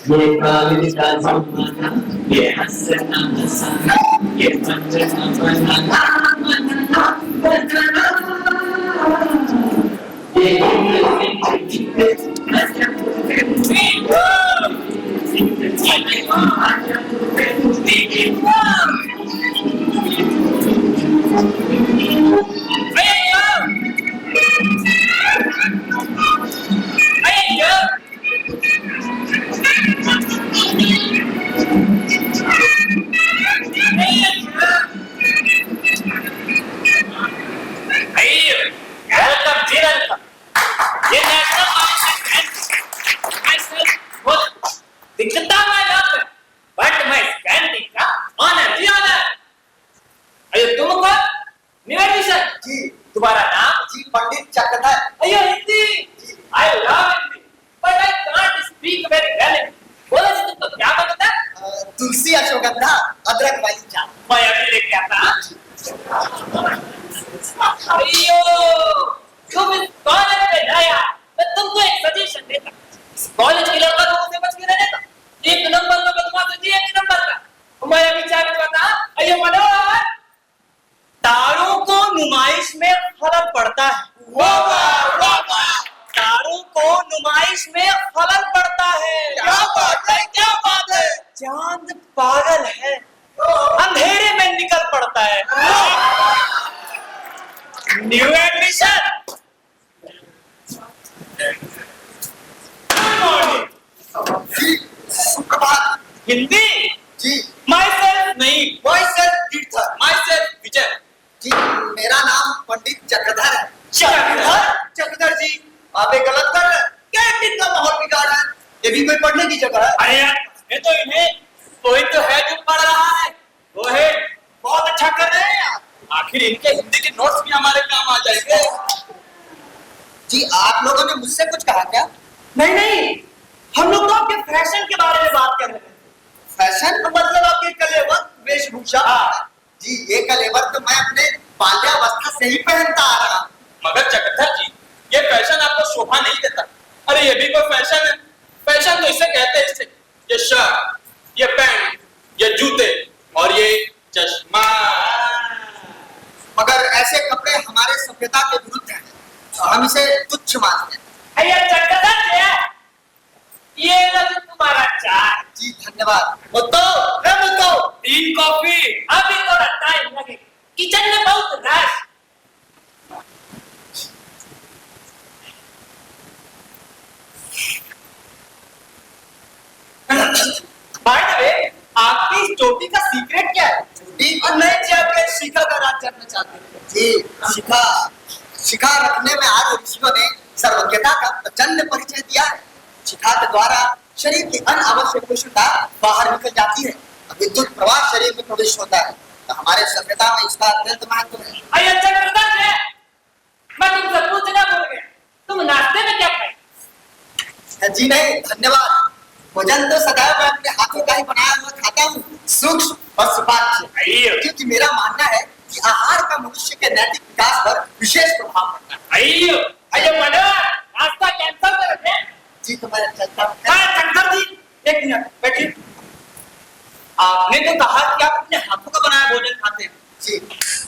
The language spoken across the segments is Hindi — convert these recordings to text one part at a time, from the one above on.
ये कॉलेज का जमाना, ये हंसना हंसाना, ये बनना बनाना बनना बनना, ये तुम्हारा नाम? जी पंडित चक्रधर। अयो Hindi, I love Hindi, but I can't speak very well. बोलो जी तुमको क्या बनता है? तुलसी, अश्वगंधा, अदरक वाली चाय। मैं अभी लेके आता। अयो, तुम इस कॉलेज में नया, मैं तुमको एक सजेशन देता। इस कॉलेज के लड़का लोगों से बच के रहने का। एक नंबर का बदमाश है जी, एक नंबर का। मैं अभी चाय बनवाता। अयो मनोहर, तारों को नुमाइश में खलल पड़ता है। तारों को नुमाइश में खलल पड़ता है। क्या बात है, क्या बात है। चांद पागल है, अंधेरे में निकल पड़ता है। New admission. सुप्रभात। हिंदी जी। माई सेल्फ नहीं, तीर्थर। माई सेल्फ विजय। जी मेरा नाम पंडित चक्रधर है। चक्रधर जी आप ये गलत कर रहे हैं। कैंटीन का माहौल बिगाड़ रहे हैं। ये भी कोई पढ़ने की जगह है? अरे यार, ये तो इन्हें कोई तो है जो पढ़ रहा है। वो है, बहुत अच्छा कर रहे हैं आप। आखिर इनके हिंदी के नोट्स भी हमारे काम आ जाएंगे। जी आप लोगों ने मुझसे कुछ कहा क्या? नहीं, हम लोग तो आपके फैशन के बारे में बात कर रहे हैं। फैशन मतलब आपके कलेवर, वेशभूषा। जी ये कलेवर तो मैं अपने बाल्यावस्था से ही पहनता आ रहा हूँ। मगर चक्रधर जी, ये फैशन आपको शोभा नहीं देता। अरे ये भी कोई फैशन है? फैशन तो इसे कहते हैं, इसे ये शर्ट, ये पैंट, ये जूते और ये चश्मा। मगर ऐसे कपड़े हमारे सभ्यता के विरुद्ध हैं, हम इसे तुच्छ मानते हैं। अयो चक्रधर जी, ये लो तुम्हारा चाय। जी धन्यवाद। मुत्तो, 3 कॉफी। अभी थोड़ा टाइम लगेगा, किचन में बहुत रश। बाय द वे, आपकी इस टोपी का सीक्रेट क्या है? और नहीं जी आपके शिखा का राज करना चाहते हैं। जी शिखा रखने में आज ऋषियों ने सर्वज्ञता का प्रचंड परिचय दिया है। शिखा के द्वारा शरीर की अनावश्यक उष्णता बाहर निकल जाती है, विद्युत प्रवाह शरीर में प्रवेश होता है। तो हमारे सभ्यता में इसका अत्यंत महत्व है। अयो चक्रधर जी, मैं तुमसे पूछना भूल गया, तुम नाश्ते में क्या खाए? जी नहीं धन्यवाद। भोजन तो सदैव मैं अपने हाथों का ही बनाया हुआ खाता हूँ, सूक्ष्म और सुपाच्य। क्योंकि मेरा मानना है कि आहार का मनुष्य के नैतिक विकास पर विशेष प्रभाव पड़ता है। अयो मनोहर, नाश्ता कैंसिल कर दे। जी तुम्हारे चक्रधर जी, एक मिनट बैठिए। आपने तो कहा कि आप अपने हाथों का बनाया भोजन खाते हैं। जी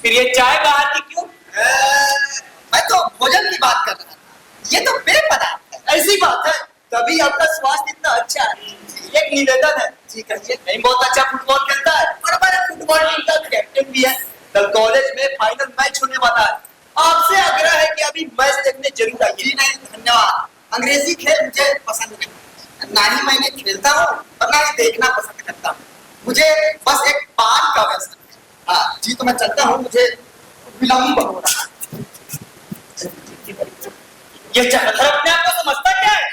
फिर ये चाय बाहर की क्यों? मैं तो भोजन की बात कर रहा था, ये तो पेय पदार्थ है। ऐसी बात है। तभी आपका स्वास्थ्य इतना अच्छा है। एक निवेदन है। जी कहिए। नहीं, बहुत अच्छा फुटबॉल खेलता है और हमारे फुटबॉल टीम का कैप्टन भी है। कल कॉलेज में फाइनल मैच होने वाला है। आपसे आग्रह है कि अभी मैच देखने जरूर आइए। जी नहीं, धन्यवाद। अंग्रेजी खेल मुझे पसंद नहीं, ना ही मैंने खेलता हूँ और ना ही देखना पसंद करता हूँ। मुझे बस एक पान का व्यसन है। हाँ जी, तो मैं चलता हूँ, मुझे विलंब हो रहा है। ये चक्रधर अपने आप को समझता क्या है?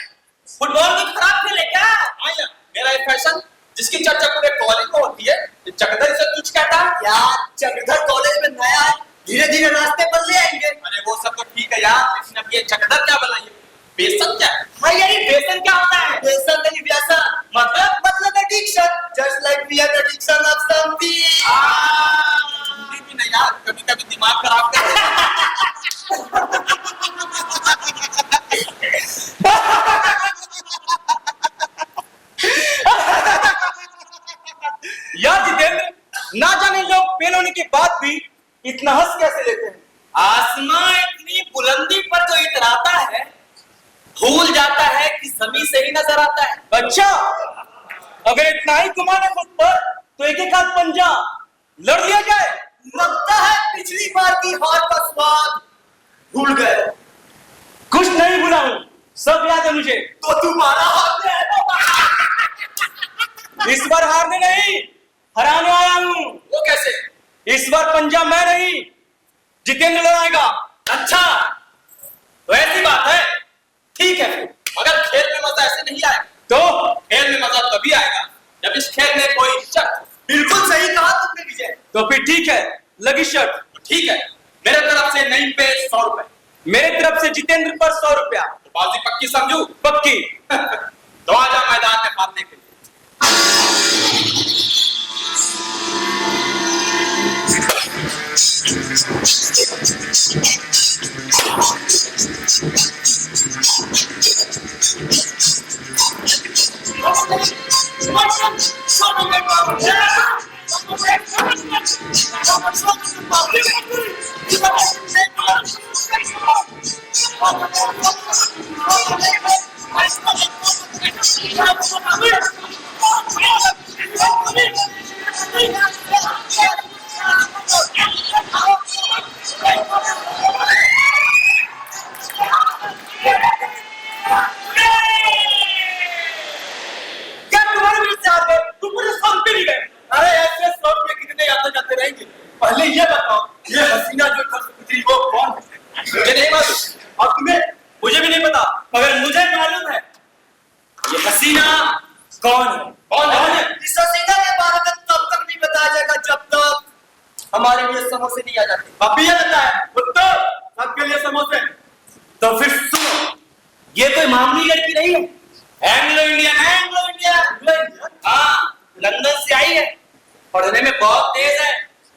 फुटबॉल भी खराब खेले क्या? आया मेरा ये फैशन जिसकी चर्चा पूरे कॉलेज में होती है, चक्रधर इसे कुछ कहता है यार। चक्रधर कॉलेज में नया है, धीरे धीरे रास्ते पर ले आएंगे। अरे वो सब तो ठीक है यार, लेकिन अब ये चक्रधर क्या बनाइए? बेसन क्या है? हाँ यार, बेसन क्या होता है? बेसन नहीं, व्यसन। मतलब addiction, just like we are addiction of something. Hindi भी नहीं यार, कभी कभी दिमाग खराब कर यार जितेंद्र, ना जाने लोग फेल होने के बाद भी इतना हंस कैसे लेते हैं? आसमां इतनी बुलंदी पर जो इतराता है, भूल जाता है कि जमीन से ही नजर आता है। अच्छा, अगर इतना ही गुमाना खुद पर तो एक एक हाथ पंजा लड़ लिया जाए। लगता है पिछली बार की हार का स्वाद भूल गए। कुछ नहीं भूला हूं, सब याद है मुझे। तो तुम्हारा हाथ में है इस बार हारने नहीं, हराने आया हूं। वो कैसे? इस बार पंजा मैं नहीं, जितेंद्र लड़ाएगा। अच्छा, तो ऐसी बात है। ठीक है, मगर खेल में मजा ऐसे नहीं आएगा। तो खेल में मजा तभी आएगा जब इस खेल में कोई शर्त। बिल्कुल सही कहा तुमने विजय। तो फिर ठीक है, लगी शर्त। तो ठीक है, मेरे तरफ से नहीं पे 100 रुपए, मेरे तरफ से जितेंद्र पर 100 रुपया। तो बाजी पक्की समझू? पक्की। तो आजा मैदान में हारने के लिए। क्या तुम्हारे बीच से आ गए? तुम मुझे सुनते नहीं गए। अरे ऐसे 100 रुपए कितने आते जाते रहेंगे? पहले ये बताओ, ये हसीना जो घर से गुजरी वो कौन है? मुझे नहीं मालूम। और तुम्हें? मुझे भी नहीं पता, मगर मुझे मालूम है ये हसीना कौन है। कौन है? इस हसीना के बारे में तब तक नहीं बताया जाएगा जब तक हमारे लिए समोसे नहीं आ जाते। अब भी ये बताया उत्तर सबके लिए समोसे। तो फिर सुनो, ये कोई मामूली लड़की नहीं है। Anglo Indian, Anglo Indian. हाँ, लंदन से आई है, पढ़ने में बहुत तेज है।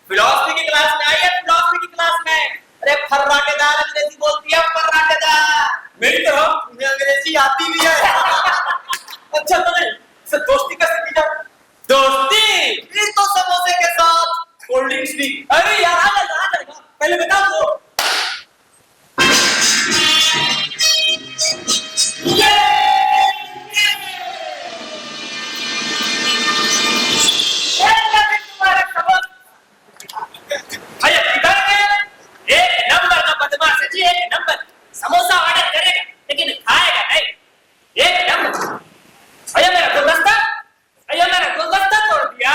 फिलॉसफी की क्लास में आई है, फिलॉसफी की क्लास में। अरे फर्राटेदार अंग्रेजी बोलती है, फर्राटेदार। मेरी तरह तुम्हें अंग्रेजी आती भी है। अच्छा तो नहीं, इससे दोस्ती कैसे की जाए? दोस्ती फिर तो समोसे के साथ कोल्ड ड्रिंक्स भी। अरे यार आ जाएगा, पहले बता दो। एक नंबर का बदमाश है जी, एक नंबर। समोसा ऑर्डर करेगा लेकिन खाएगा नहीं। एक नंबर। अये मेरा गुलदस्ता तोड़ दिया।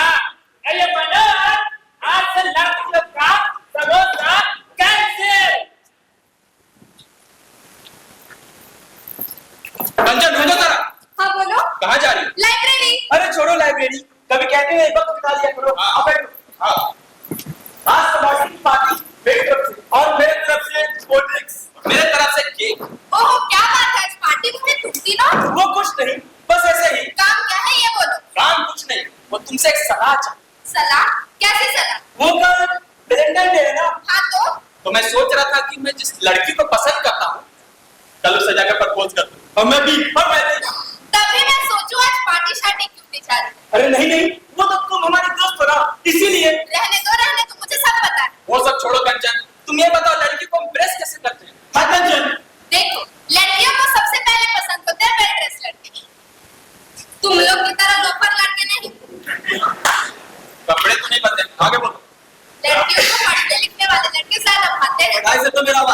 अये मनोहर, आज से लड़कियों का समोसा कैंसिल। कंचन ढूंढो जरा। हाँ बोलो। कहाँ जा रही हो? लाइब्रेरी। अरे छोड़ो लाइब्रेरी, कभी कहते हैं वक्त बिता लिया करो। हाँ। अब बैठो। हाँ, आज तमाशे की पार्टी मेरी तरफ से और मेरे तरफ से कोल्ड ड्रिंक्स। मेरे तरफ से केक। ओह क्या बात है, इस पार्टी में तुम तीनों। वो कुछ नहीं, बस ऐसे ही। काम क्या है ये बोलो। काम कुछ नहीं, वो तुमसे एक सलाह चाहिए। सलाह? कैसी सलाह? वो कल वैलेंटाइन डे है ना। हाँ तो मैं सोच रहा था कि मैं जिस लड़की को पसंद करता हूँ, कल उसे जाकर प्रपोज कर दूं। और मैं भी। और मैं भी। तभी मैं सोचूं आज पार्टी शार्टी क्यों नहीं जा रही। अरे नहीं नहीं, वो तो तुम हमारी दोस्त हो ना, इसीलिए। रहने दो, मुझे सब पता है। वो सब छोड़ो कंचन, तुम ये बताओ लड़की को इम्प्रेस कैसे करते हैं? हाँ कंचन। देखो, लड़कियों को सबसे पहले पसंद होते हैं वेल ड्रेस लड़के।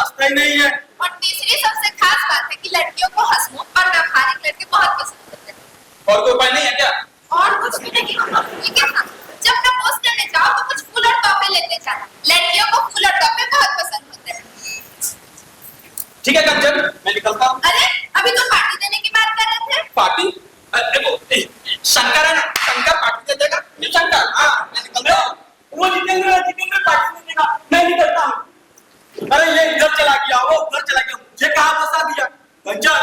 वास्ता ही नहीं है। और तीसरी सबसे खास बात है कि लड़कियों को हंसमुख और व्यावहारिक लड़के बहुत पसंद होते हैं। और कोई उपाय नहीं है क्या? और कुछ भी नहीं। ये क्या था? जब प्रपोज करने जाओ तो कुछ फूल और तोहफे लेते जाना। लड़कियों को फूल और तोहफे बहुत पसंद होते हैं। ठीक है कंचन, मैं निकलता हूँ। अरे अभी तो पार्टी देने की बात कर रहे थे। पार्टी? देखो शंकर है ना, शंकर पार्टी दे देगा। ये शंकर, हाँ मैं निकलता हूँ। वो जितेंद्र पार्टी में देगा, मैं निकलता हूँ। अरे ये इधर चला गया, वो उधर चला गया, मुझे कहाँ फंसा दिया? कंचन,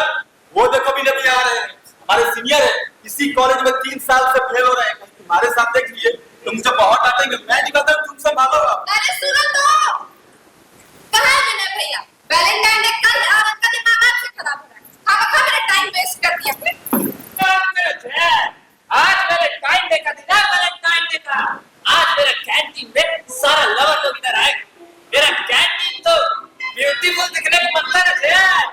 वो देखो भी नहीं आ रहे हैं, हमारे सीनियर है, इसी कॉलेज में 3 साल से फेल हो रहे हैं। तुम्हारे साथ देख लिए तो मुझे बहुत डांटेंगे। मैं निकलता हूँ, तुम संभालो। अरे सुनो तो, कहाँ है विनय भैया? वैलेंटाइन डे कल और उनका दिमाग आपसे खराब हो रहा है। खामखा मेरा टाइम वेस्ट कर दिया। आज वैलेंटाइन डे का दिन है, वैलेंटाइन डे का। आज मेरा कैंटीन में सारा लवर लोग इधर आएगा। मेरा कैंटीन तो ब्यूटीफुल दिखने को बनता है यार।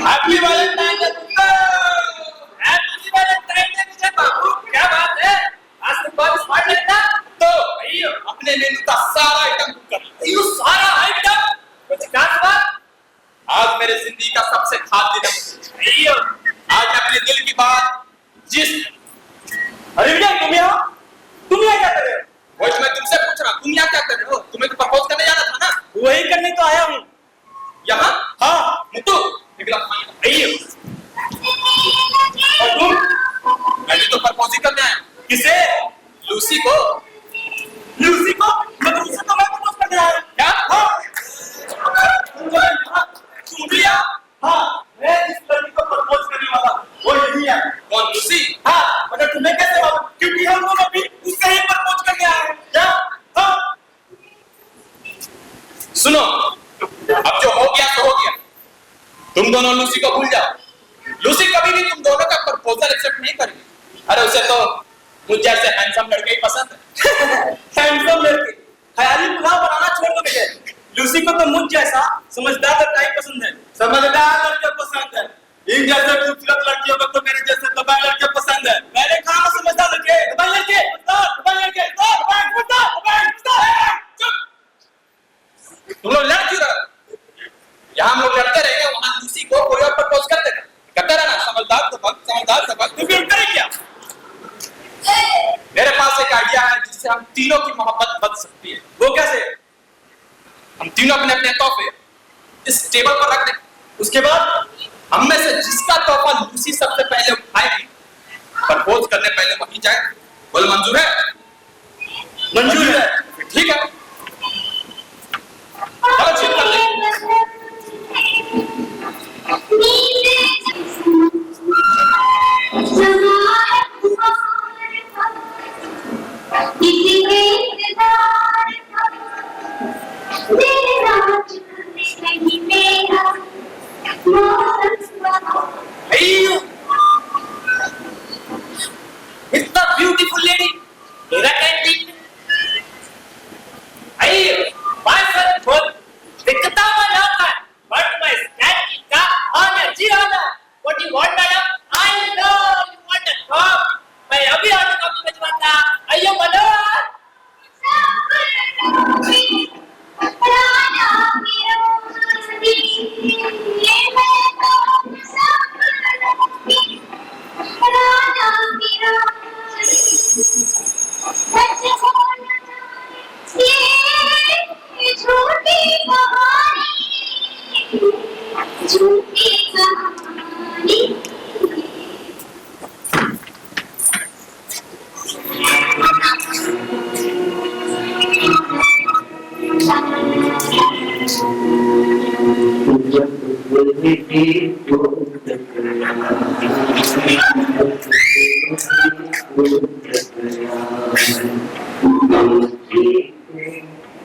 हैप्पी वैलेंटाइन डे तुमको। हैप्पी वैलेंटाइन डे मुझे बाबू, क्या बात है? आज तुम बहुत स्मार्ट लगता। तो भैया अपने मेनू का सारा आइटम बुक कर लो। ये सारा आइटम कुछ खास बात? आज मेरे जिंदगी का सबसे खास दिन है भैया। आज मैं अपने दिल की बात जिस अरे विजय, तुम यहाँ क्या कर रहे हो? वही मैं तुमसे पूछ रहा हूँ, तुम यहाँ क्या कर रहे हो? तुम्हें तो प्रपोज करने जाना था ना। वही करने तो आया हूँ। यहाँ हाँ, मुत्तू निकला भैया और तुम? मैं भी तो प्रपोज ही करने आया। किसे? लूसी को। लूसी को? मतलब उसे तो मैं प्रपोज करने आया हूँ। क्या? हाँ। तुम भी यहाँ? हाँ, मैं इस लड़की को प्रपोज करने वाला हूँ। वो यही है। कौन लूसी? हाँ, मगर तुम्हें कैसे मालूम? क्योंकि हम दोनों भी उससे ही प्रपोज करने आए हैं। क्या? हाँ। सुनो, अब जो हो गया सो हो गया। तुम दोनों लूसी को भूल जाओ। लूसी कभी भी तुम दोनों का प्रपोजल एक्सेप्ट नहीं करेगी। अरे उसे तो मुझ जैसे हैंडसम लड़के ही पसंद है। हैंडसम लड़के? ख्याली पुलाव बनाना छोड़ दो मुझे। लूसी को तो मुझ जैसा समझदार लड़का ही पसंद है। समझदार लड़के पसंद है। इन जैसे खूबसूरत लड़कियों को तो मेरे जैसे दबाए लड़के पसंद है। मैंने कहा समझदार लड़के, दबाए लड़के, दबाए लड़के, चुप। तुम लोग लड़ क्यों रहे हो? यहाँ हम लोग लड़ते रहेंगे, वहाँ लूसी को कोई और प्रपोज कर देगा। करता रहना, समझदार सबक। तुम भी उनका क्या? मेरे पास एक आइडिया है जिससे हम तीनों की मोहब्बत बच सकती है। वो कैसे? हम तीनों अपने अपने तोहफे इस टेबल पर रख दें। उसके बाद हम में से जिसका तोहफा लूसी सबसे पहले उठाएगी, प्रपोज करने पहले वही जाए। बोल मंजूर है? मंजूर है। ठीक है, चलो चेक कर लें। इतना ब्यूटीफुल लेडी मेरा कैंटीन में। भैया बाय सर बोल दिखता हुआ लड़का है, बट मैं कैंटीन का ऑनर जी owner. What you want madam? I know you want a cup. मैं अभी ऑर्डर कॉपी भिजवाता। आइयो मनोहर।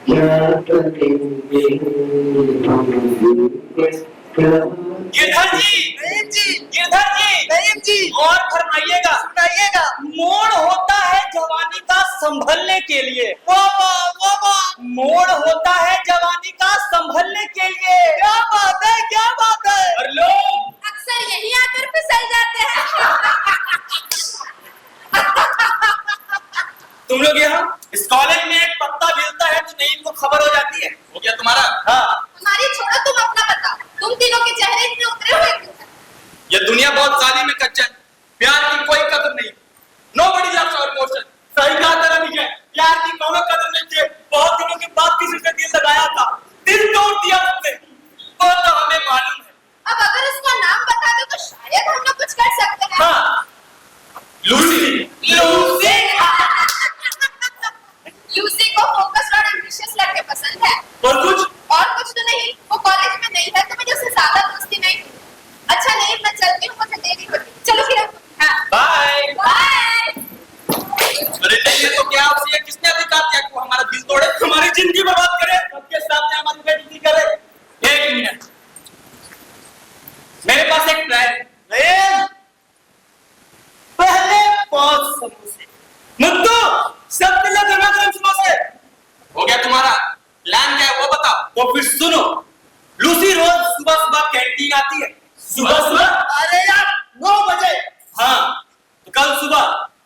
क्या करेंगे हम गिरधर जी, नईम जी, गिरधर जी, नईम जी, और फरमाइएगा। सुनाइएगा। मोड़ होता है जवानी का संभलने के लिए, वाह वाह वाह वाह, मोड़ होता है जवानी का संभलने के लिए। क्या बात है, क्या बात है। और लोग अक्सर यही आकर फिसल जाते हैं। तुम लोग यहाँ इस कॉलेज में एक पत्ता मिलता है तो नहीं को खबर हो जाती है। हो गया तुम्हारा? हाँ, हमारी छोड़ो, तुम अपना बताओ। तुम तीनों के चेहरे इतने उतरे हुए क्यों हैं? ये दुनिया बहुत जालिम है कच्चन, प्यार की कोई कदर नहीं। Nobody loves our emotion। सही कहा तेरा विजय, प्यार की कोनो कदर नहीं थी। बहुत दिनों के बाद किसी से दिल लगाया था, दिल तोड़ दिया तुमने। वो तो हमें मालूम है। अब अगर उसका नाम बता दो तो शायद हम लोग कुछ कर सकते हैं। हाँ, लूसी। लूसी। लूसी को फोकस्ड और एम्बिशियस लड़के पसंद है। और कुछ तो नहीं, वो कॉलेज में नहीं है तो मुझे उससे ज्यादा दोस्ती नहीं की। अच्छा नहीं, मैं चलती हूँ, मुझे देरी होती है। चलो फिर। हाँ, बाय। बाय। अरे नहीं, ये तो क्या आपसे ये किसने अधिकार दिया कि वो हमारा दिल तोड़े, हमारी जिंदगी बर्बाद करे, सबके सामने हमारी बेइज्जती करे। एक मिनट, मेरे पास एक प्लान है। पहले 5 समोसे, मुद्दू सब मिले गरम समोसे। हो गया तुम्हारा? प्लान क्या है वो बताओ। तो फिर सुनो, लूसी रोज सुबह सुबह कैंटीन आती है। सुबह? अरे यार, 9 बजे। हाँ, तो कल सुबह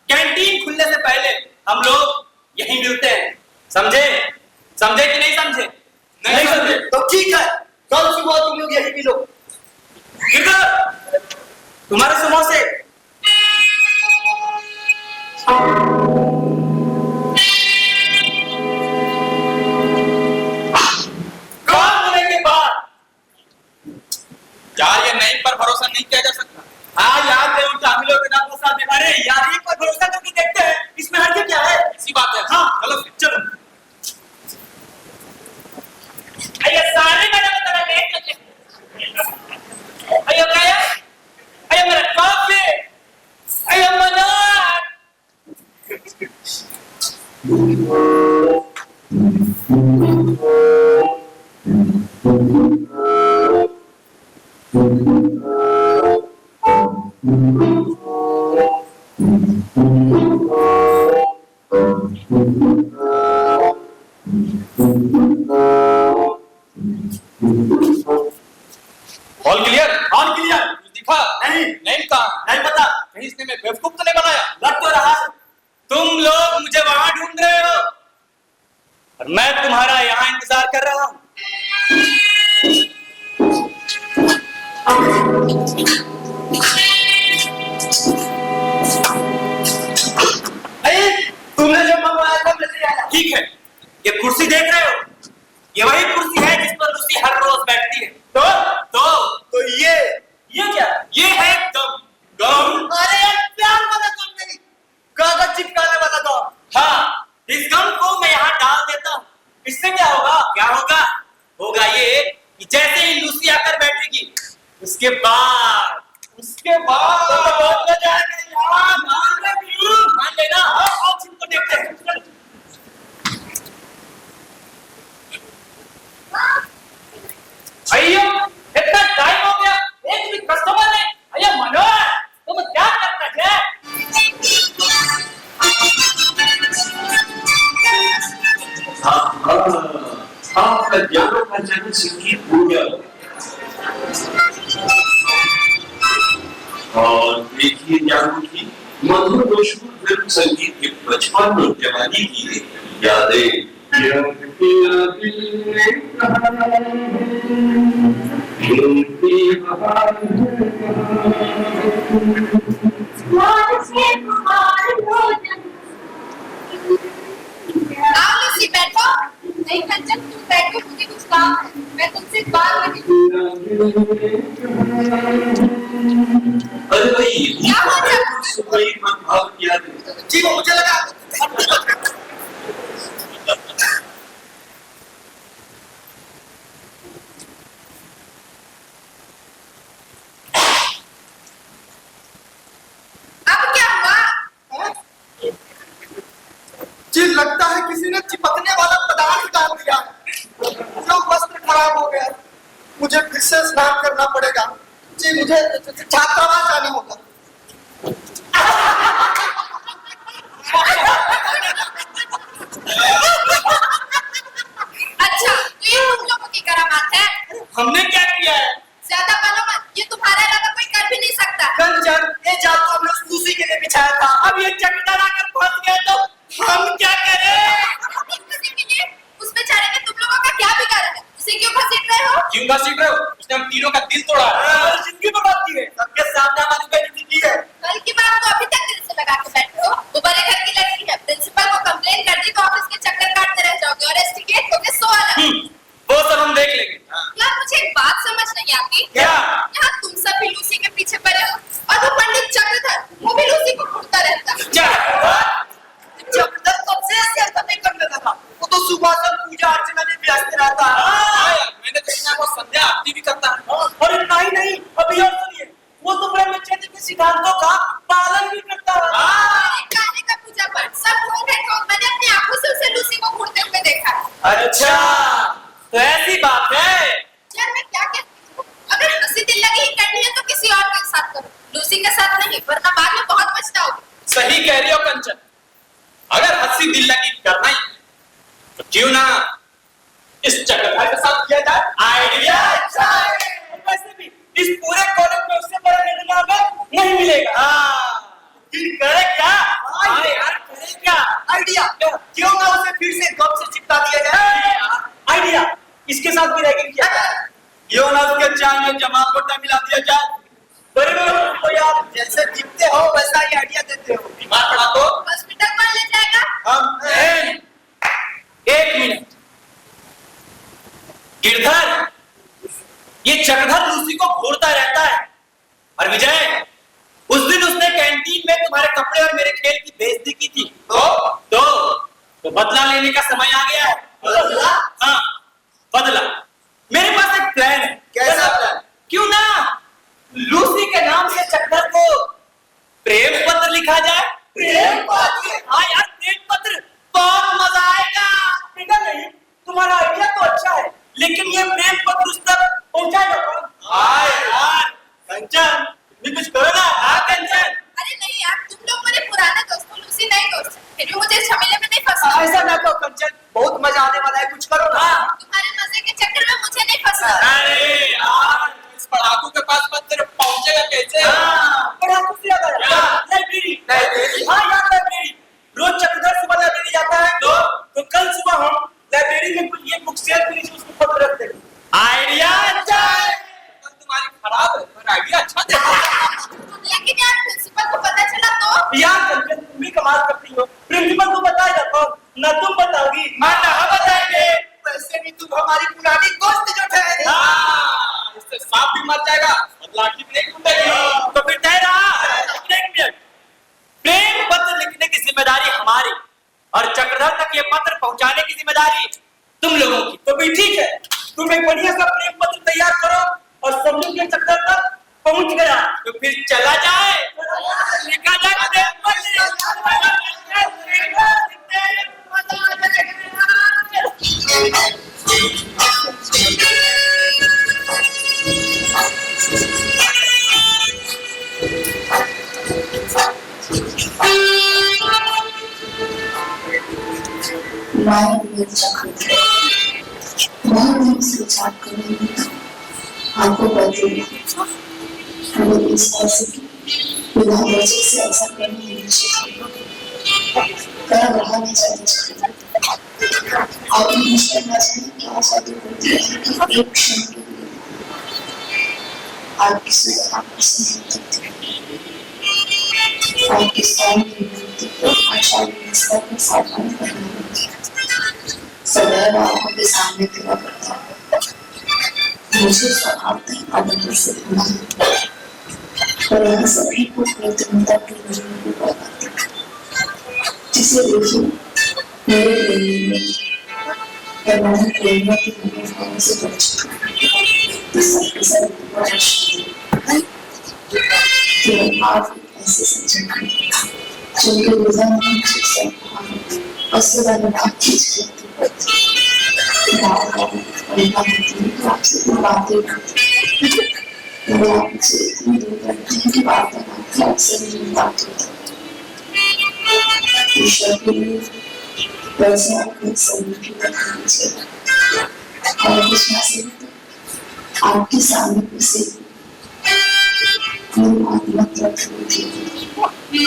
कैंटीन खुलने से पहले हम लोग यहीं मिलते हैं। समझे? समझे कि नहीं समझे? नहीं समझे। तो ठीक है, कल सुबह तुम लोग यही मिलो। गिरधर, तुम्हारे समोसे। काम होने के बाद यार ये नहीं पर भरोसा नहीं किया जा सकता। हाँ यार, मैं उनका हम लोग के नाम साथ दे। अरे यार, एक पर भरोसा करके देखते हैं, इसमें हर्ज क्या है? इसी बात है। हाँ, चलो चलो। अयो सारे मैडम तरह लेट चले। अयो क्या? अयो मेरा कॉफी। अयो Manohar. All clear? On clear? कुछ दिखा? नहीं। नहीं कहा? नहीं पता। कहीं इसने मैं बेवकूफ तो नहीं बनाया? लग तो रहा है। तुम लोग मुझे वहां ढूंढ रहे हो और मैं तुम्हारा यहाँ इंतजार कर रहा हूँ। तुमने जो मंगवाया था मैं ले आया। ठीक है, ये कुर्सी देख रहे हो? ये वही कुर्सी है जिस पर लूसी हर रोज बैठती है। तो ये क्या? ये है गम। गम? अरे यार, प्यार वाला गम नहीं, कागज चिपकाने वाला गम। हाँ, इस गम को मैं यहाँ डाल देता हूँ। इससे क्या होगा? क्या होगा? होगा ये कि जैसे ही लूसी आकर बैठेगी, उसके बाद तो बहुत मजा आएगा यार। मान लेना। आओ को देखते हैं। चलो। अयो इतना टाइम हो गया, एक भी कस्टमर नहीं। अयो मनोहर, तुम क्या करता है? आपका ज्ञानों का जन्म संगीत हो गया और देखिए ज्ञानों की मधुर मशहूर फिल्म संगीत के बचपन और जवानी की यादें। आओ लूसी, बैठो। नहीं कंचन, तुम बैठो, मुझे कुछ काम है। मैं तुमसे बात में अरे भाई क्या हो रहा सुबह मन भाव किया जी, वो मुझे लगा। अब क्या हुआ? जी, लगता है किसी ने चिपकने वाला पदार्थ डाल दिया। पूरा वस्त्र खराब हो गया, मुझे फिर से स्नान करना पड़ेगा। जी मुझे छात्रावास जाना होगा। अच्छा, तो ये तुम लोगों की करामात है। हमने क्या किया है? ज्यादा बोलो मत, ये तुम्हारे अलावा कोई कर भी नहीं सकता। कंचन, ये जाल तो हमने उस लूसी के लिए बिछाया था। अब ये चकदर आकर फंस गए तो हम क्या करें? किसी के लिए उस बेचारे ने तुम लोगों का क्या बिगाड़ा है? उसे क्यों घसीट रहे हो? क्यों घसीट रहे हो? उसने हम तीनों का दिल तोड़ा है। हमारी जिंदगी बर्बाद की है। सबके सामने हमारी बेइज्जती की है। कल की बात तो अभी तक दिल से लगा के बैठे हो। वो बड़े घर की लड़की है, प्रिंसिपल को कंप्लेन कर दी तो ऑफिस के चक्कर काटते रह जाओगे और एस्टिकेट होके सो आना। वो सब हम देख लेंगे। यार मुझे एक बात समझ नहीं आती। क्या? यहाँ तुम सब भी लूसी के पीछे पड़े हो और वो पंडित चक्रधर वो भी लूसी को घूरता रहता। चक्रधर कब से ऐसे हरकतें करने लगा? वो तो सुबह से पूजा अर्चना में व्यस्त रहता है। मैंने तो सुना वो संध्या आरती भी करता है। और इतना ही नहीं, अभी और सुनिए, वो तो ब्रह्मचर्य के सिद्धांतों का पालन भी करता है। काहे का पूजा पाठ सब ढोंग है ढोंग। मैंने अपनी आंखों से उसे लूसी को घूरते हुए देखा। अच्छा, तो ऐसी बात है। यार मैं क्या कहती हूँ, अगर हंसी दिल लगी ही करनी है तो किसी और के साथ करो, लूसी के साथ नहीं, वरना बाद में बहुत पछताओगे। सही कह रही हो कंचन, अगर हंसी दिल लगी करना ही तो क्यों ना इस चक्रधर के साथ किया जाए। आइडिया अच्छा है। वैसे भी इस पूरे कॉलेज में उससे बड़ा निर्णय नहीं मिलेगा। फिर करे क्या? हाँ यार करे क्या? आइडिया, क्यों ना उसे फिर से गम से चिपका दिया जाए। आइडिया, इसके साथ भी रैगिंग किया जाए। क्यों ना उसके चाय में जमा कोटा मिला दिया जाए। बड़े लोग तो यार जैसे दिखते हो वैसा ही आइडिया देते हो। बीमार पड़ा तो हॉस्पिटल कौन ले जाएगा? हम एक मिनट गिरधर, ये चक्रधर लूसी को घूरता रहता है। और विजय, उस दिन उसने कैंटीन में तुम्हारे कपड़े और मेरे खेल की बेइज्जती की थी। तो बदला लेने का समय आ गया है। बदला? हाँ, बदला। मेरे पास एक प्लान है। कैसा प्लान? क्यों ना लूसी के नाम से चक्रधर को प्रेम पत्र लिखा जाए। प्रेम पत्र? हाँ यार, प्रेम पत्र, बहुत मजा आएगा। बेटा नहीं, तुम्हारा आइडिया तो अच्छा है, लेकिन ये प्रेम पत्र उस तक पहुंचाएगा कौन? हाँ यार, कंचन, तुम कुछ करो ना। हाँ कंचन। अरे नहीं यार, तुम लोग मेरे पुराने दोस्त हो, लूसी नई दोस्त है, फिर भी मुझे इस झमेले में नहीं फंसना। ऐसा ना कहो कंचन, बहुत मजा आने वाला है, कुछ करो ना। तुम्हारे मजे के चक्कर में मुझे नहीं फंसना। अरे यार, इस पढ़ाकू के पास पत्र पहुंचेगा कैसे? पढ़ाकू से याद आया, लाइब्रेरी। हाँ यार, लाइब्रेरी। रोज चक्रधर सुबह लाइब्रेरी जाता है तो कल सुबह हम लाइब्रेरी में ये बुक शेयर के नीचे उसको पत्र रख देंगे। आइडिया अच्छा है। तुम्हारी खराब है पर आइडिया अच्छा दे। लेकिन यार प्रिंसिपल को पता चला तो? यार कंचन, तुम भी कमाल करती हो। प्रिंसिपल को बताएगा कौन? ना तुम बताओगी ना हम बताएंगे। वैसे भी तुम हमारी पुरानी दोस्त जो ठहरे। इससे सांप भी मर जाएगा और लाठी भी नहीं टूटेगी। तो फिर तय रहा। एक मिनट, प्रेम पत्र लिखने की जिम्मेदारी हमारी और चक्रधर तक ये पत्र पहुंचाने की जिम्मेदारी तुम लोगों की। तो भी ठीक है, तुम एक बढ़िया सा प्रेम पत्र तैयार करो और सब लोग ये चक्रधर तक पहुंच गया तो फिर चला जाए, लिखा जाए प्रेम पत्र। आपको बदल अगर इस ऐसे बिना वजह से ऐसा करने नहीं चाहिए। कर रहा नहीं चाहिए। आप मुझे ना जाने क्या आजादी होती है कि एक क्षण के लिए आप किसी आपको नहीं करते। आपके सामने विनती को आशा व्यवस्था के सावधान करना होती है। सदैव आंखों के सामने खड़ा करता है। मुझे स्वभावतः आदमी से होना और यहाँ सभी को प्रतिनिधिता की जरूरत पड़ती है। जिसे देखिए मेरे प्रेमी में मैंने प्रेमियों की मनोभावों से बढ़ चुका है। सबके साथ केवल आप एक ऐसे सज्जन हैं जिनके रोजाना मुझसे और सदा बातचीत करती पड़ती अगर आप मुझसे इतनी दूर रहते हैं कि बात करना तो अक्सर मेरी बात होती है। ईश्वर के लिए वैसे आपको सभी की रखनी चाहिए और विश्वास है आपके सामने उसे मत रखनी चाहिए।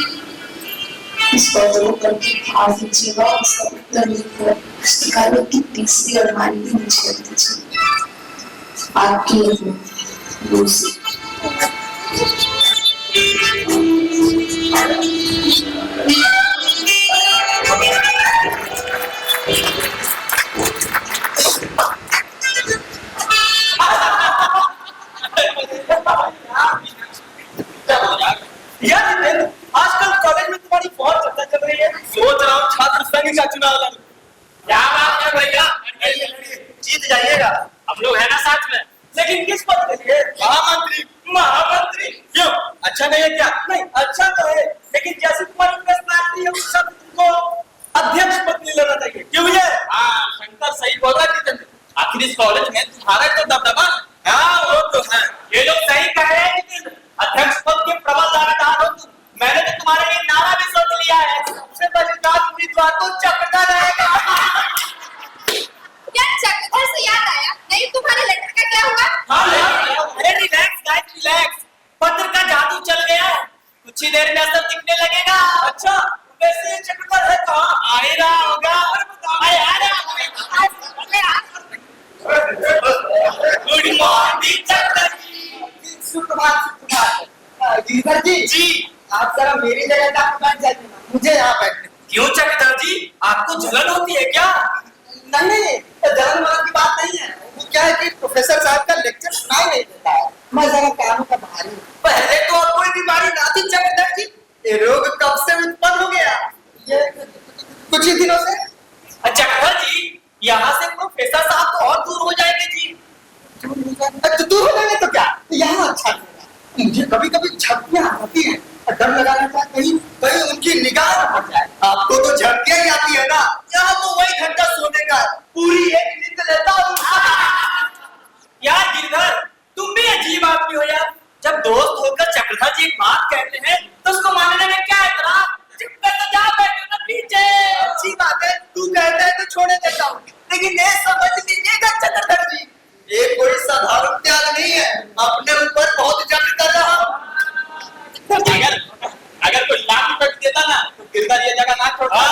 इस पौधों पर भाव दीजिएगा और उसका उत्तर लिखकर पुस्तकालय की तीसरी अलमारी में नीचे रख दीजिए। आपकी लूसी। यार जितेंद्र, आजकल कॉलेज में तुम्हारी बहुत चर्चा चल रही है। सोच रहा हूँ छात्र संघ का चुनाव लड़ूं। क्या बात है भैया, जीत जाइएगा, हम लोग है ना साथ में। लेकिन किस पद के लिए? महामंत्री। महामंत्री क्यों? अच्छा नहीं है क्या? नहीं, अच्छा तो है, लेकिन जैसी तुम्हारी पर्सनालिटी है उस सब तुमको अध्यक्ष पद ले लेना चाहिए। क्यों भैया? हाँ, शंकर सही बोल रहा है जितेंद्र। आखिर इस कॉलेज में तुम्हारा तो दबदबा। हाँ वो तो है। ये लोग सही कह रहे हैं जितेंद्र, अध्यक्ष पद के प्रबल दावेदार हो तुम। मैंने तो तुम्हारे लिए नारा भी सोच लिया है, सबसे मजेदार उम्मीदवार तो चक्रधा रहेगा। यार चक्रधर से याद आया, नहीं तुम्हारे लेटर का क्या हुआ? अरे रिलैक्स गाइस रिलैक्स, पत्र का जादू चल गया है, कुछ ही देर में असर दिखने लगेगा। अच्छा, वैसे ये चक्रधर है कहाँ? आ ही रहा होगा। गुड मॉर्निंग चक्रधर गिरधर जी जी। आप जरा मेरी जगह तक बैठ जाइए, मुझे यहाँ बैठने। क्यों चक्रधर जी, आपको जलन होती है क्या? नहीं, जलन वलन की बात नहीं है। वो क्या है कि प्रोफेसर साहब का लेक्चर सुनाई नहीं देता है। मैं जरा कानों का भारी हूँ। पहले तो और कोई बीमारी ना थी चक्रधर जी, ये रोग कब से उत्पन्न हो गया? ये कुछ ही दिनों से। चक्रधर जी, यहाँ से प्रोफेसर साहब तो और दूर हो जाएंगे जी। तो दूर हो जाएंगे तो क्या, यहाँ अच्छा लगेगा। मुझे कभी कभी झपकियाँ आती है, डर लगा रहता है कहीं कहीं उनकी निगाह न पड़ जाए। आपको तो झपकियाँ ही आती है ना? यहाँ तो वही घंटा सोने का पूरी एक नींद लेता हूँ। यार गिरधर, तुम भी अजीब आदमी हो यार। जब दोस्त होकर चक्रधर जी एक बात कहते हैं तो उसको मानने में क्या एतराज? चुपकर तो जा बैठो ना पीछे। अच्छी बात है, तू कहता है तो छोड़े देता हूँ, लेकिन ये समझ लीजिएगा चक्रधर जी, ये कोई साधारण त्याग नहीं है। अपने ऊपर बहुत जंग कर रहा हूँ। अगर कोई लाख रुपए भी देता ना तो गिरधर ये जगह ना छोड़ता।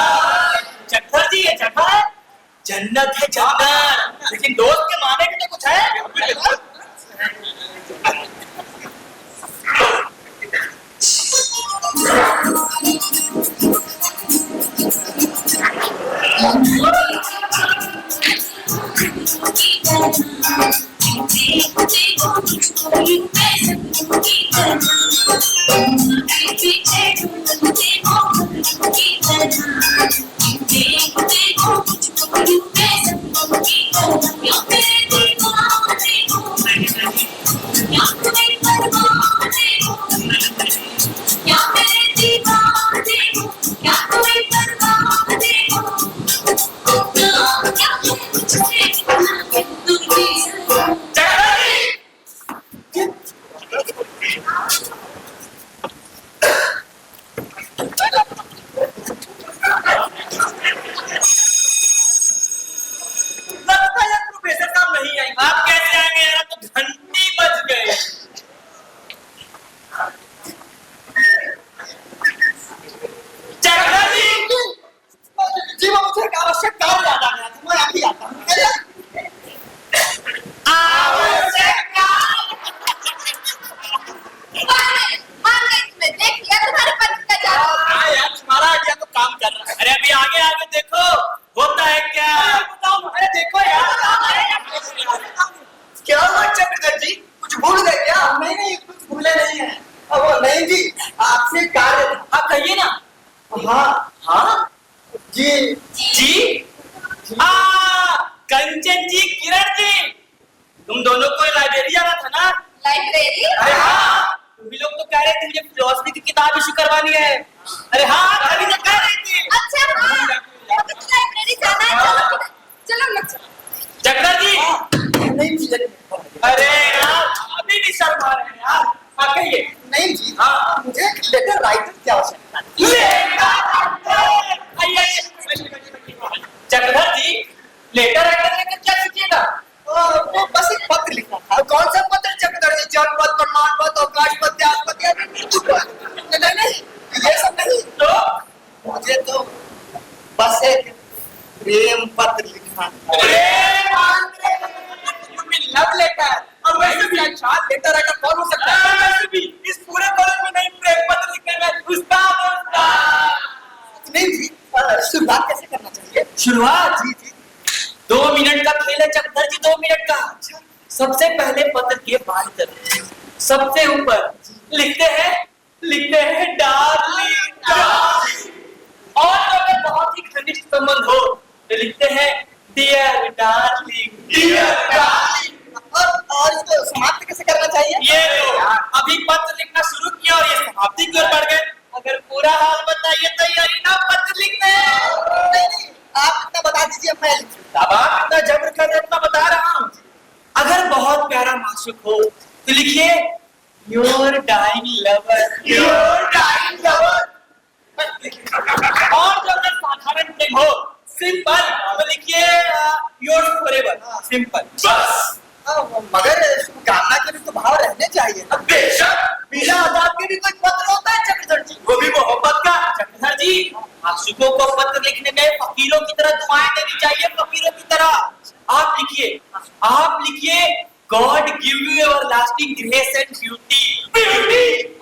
चक्रधर जी, ये जगह है जन्नत है जन्नत, लेकिन दोस्त के माने भी तो कुछ है। कंचन जी, किरण जी, तुम दोनों को लाइब्रेरी आना था ना? लाइब्रेरी? अरे हाँ, तुम भी लोग तो कह रहे थे मुझे फिलोसफी की किताब इशू करवानी है। अरे हाँ, अभी तो कह रही थी। अच्छा हाँ, तो लाइब्रेरी जाना है, चलो मत। चक्रधर जी, अरे यार अभी भी शर्मा रहे हैं। लेटर राइटर लेकर क्या सीखिएगा? वो बस एक पत्र लिखना था। कौन सा पत्र चक्रधर जी? जन्म पत्र, प्रमाण पत्र, अवकाश पत्र, त्याग पत्र? नहीं, ये सब नहीं। तो मुझे तो बस एक प्रेम पत्र लिखना था। Love letter. और वैसे भी अच्छा लेटर राइटर कौन हो सकता है? वैसे भी इस पूरे कॉलेज में नहीं प्रेम पत्र लिखने में उस्ताद है, उस्ताद। नहीं जी, शुरुआत कैसे करना चाहिए? शुरुआत जी जी। 2 मिनट का खेल है चक्रधर जी, 2 मिनट का। सबसे पहले पत्र के बाहर तरफ सबसे ऊपर लिखते हैं डार्लिंग। और तो अगर बहुत ही घनिष्ठ संबंध हो तो लिखते हैं डियर डार्लिंग, डियर डार्लिंग। और इसको समाप्त कैसे करना चाहिए? ये तो अभी पत्र लिखना शुरू किया और ये समाप्ति की ओर बढ़ गए। अगर पूरा हाल बताइए तैयारी ना पत्र लिखने। नहीं, आप इतना बता दीजिए, मैं लिख दूंगा। अब आप इतना जबर कर रहे इतना बता रहा हूँ। अगर बहुत प्यारा माशूक हो तो लिखिए your dying lover, your dying lover. और जो अगर साधारण प्रेम हो सिंपल तो लिखिए योर फॉरएवर, सिंपल बस। मगर शुभकामना के भी तो भाव रहने चाहिए ना। बेशक बिना आदाब के भी कोई पत्र होता है चक्रधर जी, वो भी मोहब्बत का। चक्रधर जी आशिकों को पत्र लिखने में फकीरों की तरह दुआएं देनी चाहिए, फकीरों की तरह। आप लिखिए God give you everlasting grace and beauty.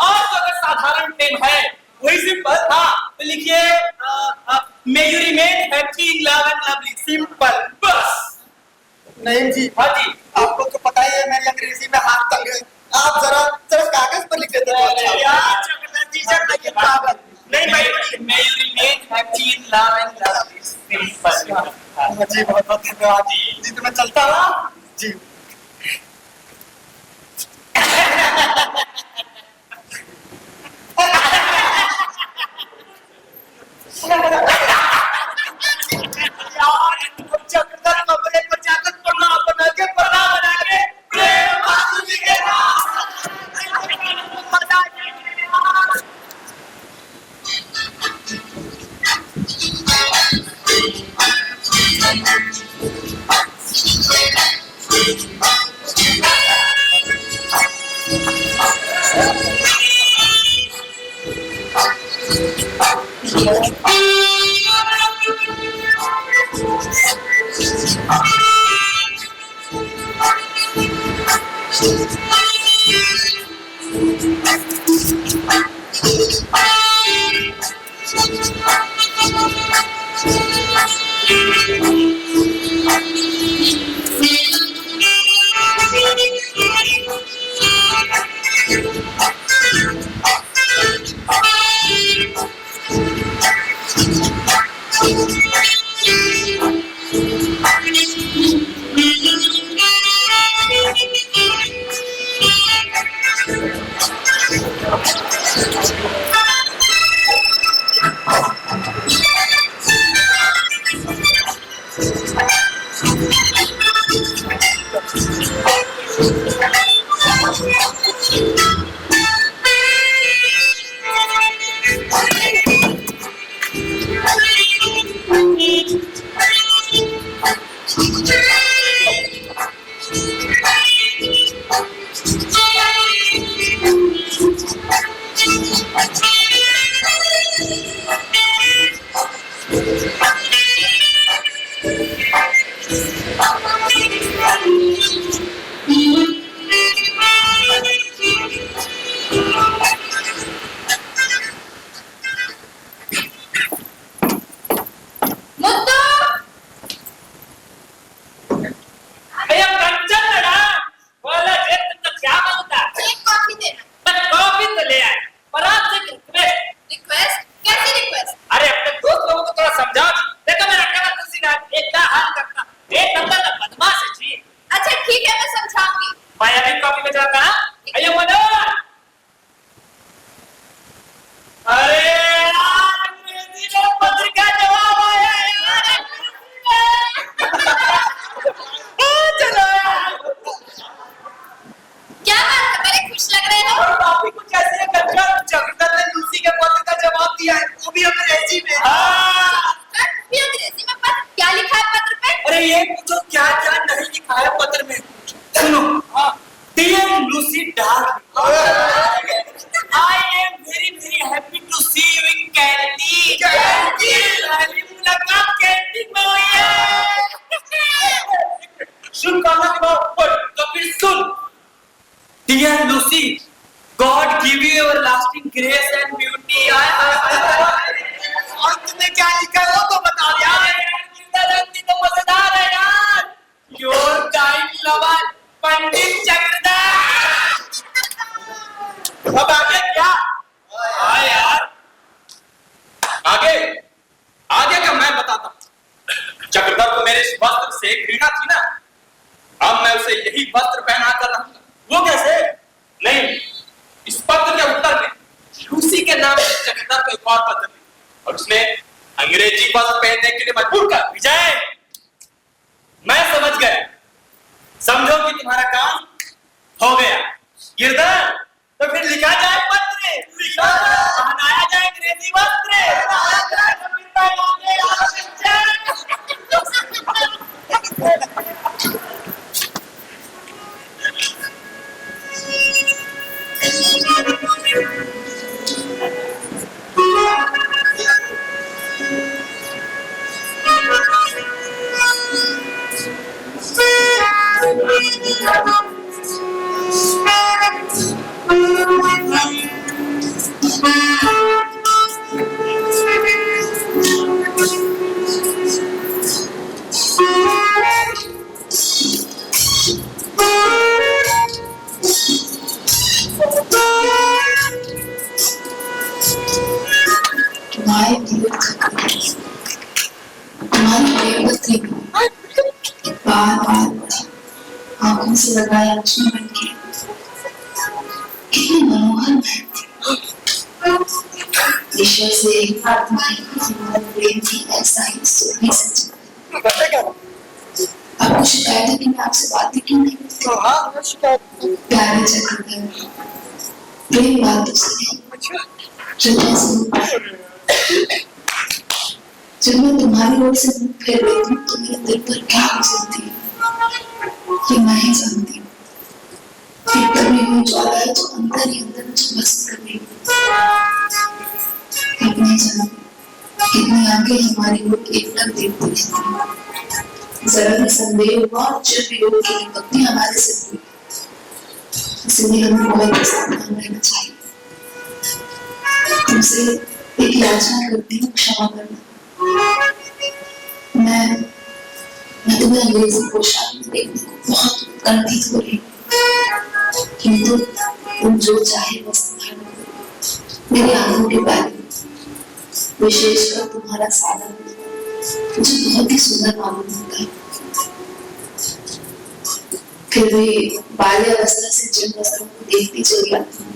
और तो अगर साधारण प्रेम है वही सिंपल, हाँ तो लिखिए मे you remain happy in love and lovely, simple बस। नहीं जी, हाँ जी, आपको तो पता ही है मेरी अंग्रेजी में हाथ तंग है। आप जरा कागज पर लिख देते तो अच्छा होता। नहीं may you remain happy in love and lovely, simple. जी बहुत बहुत धन्यवाद जी। तो मैं चलता हूँ जी। चक्रधर कमरे पर जाकर प्रणाम बना के प्रेम मांगने के अच्छा ठीक है, मैं अरे ये पूछो क्या क्या नहीं लिखा है पत्र में। सुनो, dear Lucy darling, I am very very happy to see you in canteen. पहली मुलाकात कैंटीन में हुई है। सुन कान्हा के बाप, कपिल सुन। Dear Lucy, God give you everlasting grace and beauty. और तुमने क्या लिखा है वो तो बता यार। जिंदगी तो मजेदार है यार। Your kind lover, पंडित चक्रधर। अब आगे क्या? हाँ यार। आगे का मैं बताता हूँ। चक्रधर को मेरे इस वस्त्र से घृणा थी ना, अब मैं उसे यही वस्त्र पहना कर रहूंगा। वो कैसे? नहीं, इस पत्र के उत्तर में लूसी के नाम से चक्रधर को एक और पत्र मिला और उसने अंग्रेजी वस्त्र पहनने के लिए मजबूर कर। विजय, मैं समझ गया, समझो कि तुम्हारा काम हो गया। गिरधर, तो फिर लिखा जाए पत्र, पहनाया जाए अंग्रेजी वस्त्र। आंखों से लगाया आंसू बन के कितनी मनोहर ईश्वर से आत्माएं हमारा प्रेम भी ऐसा ही सोनी सच्चा। आपको शिकायत है कि मैं आपसे बातें क्यों नहीं करती? प्यारे चक्रधर, प्रेम बात तो सही, जब मैं तुम्हारी ओर से मुंह फेर लेती हूँ तो मेरे दिल पर क्या गुजरती है ये मैं ही जानती हूँ। भीतर में हुई ज्वाला है जो अंदर ही अंदर मुझे भस्म कर रही है। अब नहीं जानती कितनी आंखें हमारी ओर एकटक देखती रहती हैं। जरा भी संदेह हुआ जब भी योग की विपत्ति हमारे सिर हुई, इसलिए हमें बहुत सावधान रहना चाहिए। तुमसे एक याचना करती हूँ, क्षमा करना। मैं तुम्हें अंग्रेजी पोशाक में देखने को बहुत उत्कंठित हो रही, किंतु तुम जो चाहे बस धारण करो। मेरी आंखों के बारे में विशेषकर तुम्हारा सादा मुझे बहुत ही सुंदर मालूम होता है। फिर भी बाल्यावस्था से जिन वस्त्रों को देखती चली आती हूँ,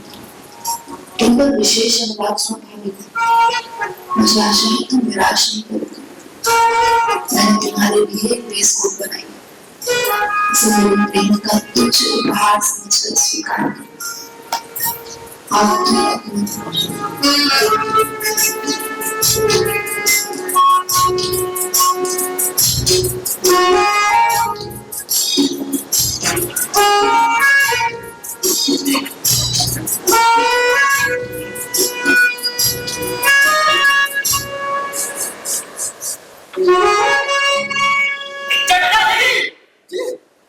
इन पर विशेष अनुराग स्वाभाविक। मुझे आशा है तुम निराश नहीं करोगे। मैंने तुम्हारे लिए एक वेस्टकोट बनाई, इसे मेरे प्रेम का तुच्छ उपहार समझकर स्वीकार करो। आप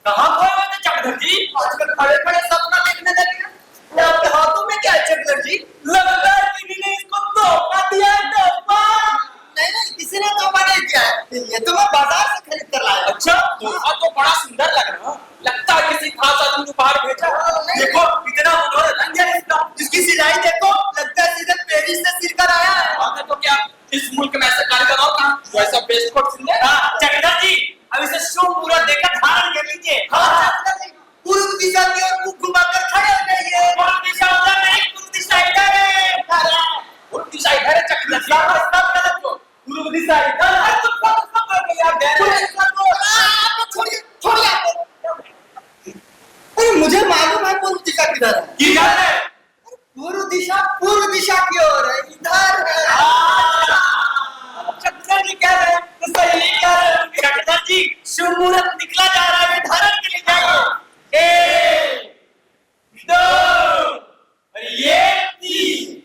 कहाँ खोए हुए थे चक्रधर जी? आजकल खड़े खड़े सपना देखने लगे। आपके हाथों में क्या है चक्रधर जी? लगता है किसी ने इसको धोखा दिया है। धोखा नहीं, किसी ने धोखा नहीं दिया है, ये तो मैं बाजार से खरीद कर लाया। अच्छा, धोखा तो बड़ा सुंदर लग रहा है। लगता है किसी खास आदमी ने उपहार भेजा। देखो इतना मनोहर रंग है इसका, इसकी सिलाई देखो, लगता है सीधे पेरिस से सिल कर आया है। तो क्या इस मुल्क में ऐसे कारीगर और कहाँ जो ऐसा वेस्टकोट सिल दे? चक्रधर जी, अब इसे शुभ मुहूर्त देखकर धारण कर लीजिए। पूर्व दिशा की ओर मुख घुमाकर खड़े हो जाइए। पूर्व दिशा उधर नहीं, पूर्व दिशा इधर है। पूर्व दिशा इधर है चक्रधर जी। सब गलत हो। पूर्व दिशा इधर है। तो सब कर यार दे। छोड़िए छोड़िए। अरे मुझे मालूम है पूर्व दिशा किधर है। किधर है? पूर्व दिशा की ओर है, इधर है। चक्रधर जी कह रहे हैं तो सही कह रहे हैं। चक्रधर जी शुभ मुहूर्त निकला जा रहा है, धारण के लिए जाइए। 1 2 और ये 3।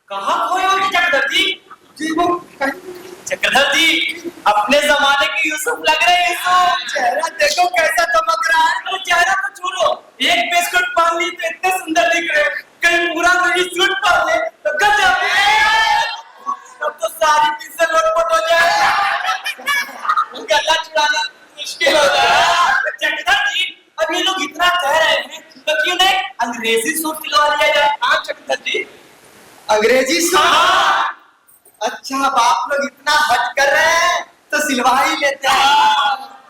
कहाँ खोए हो चक्रधर जी? जी वो चक्रधर जी अपने जमाने के यूसुफ लग रहे हैं। यूसुफ चेहरा देखो कैसा चमक रहा है। अरे चेहरा तो छोड़ो, एक बिस्कुट पहन ली तो इतने सुंदर दिख रहे हो, कहीं पूरा मेरी सूट पहन ले तो गजब। अब तो सारी चीज से लोटपोट हो जाए, गला छुड़ाना मुश्किल हो जाए। चक्रधर जी अब ये लोग इतना कह रहे हैं तो क्यों नहीं अंग्रेजी सूट सिलवा लिया जाए? हाँ चक्रधर जी, अंग्रेजी सूट। अच्छा अब आप लोग इतना हट कर रहे हैं तो सिलवा ही लेते हैं।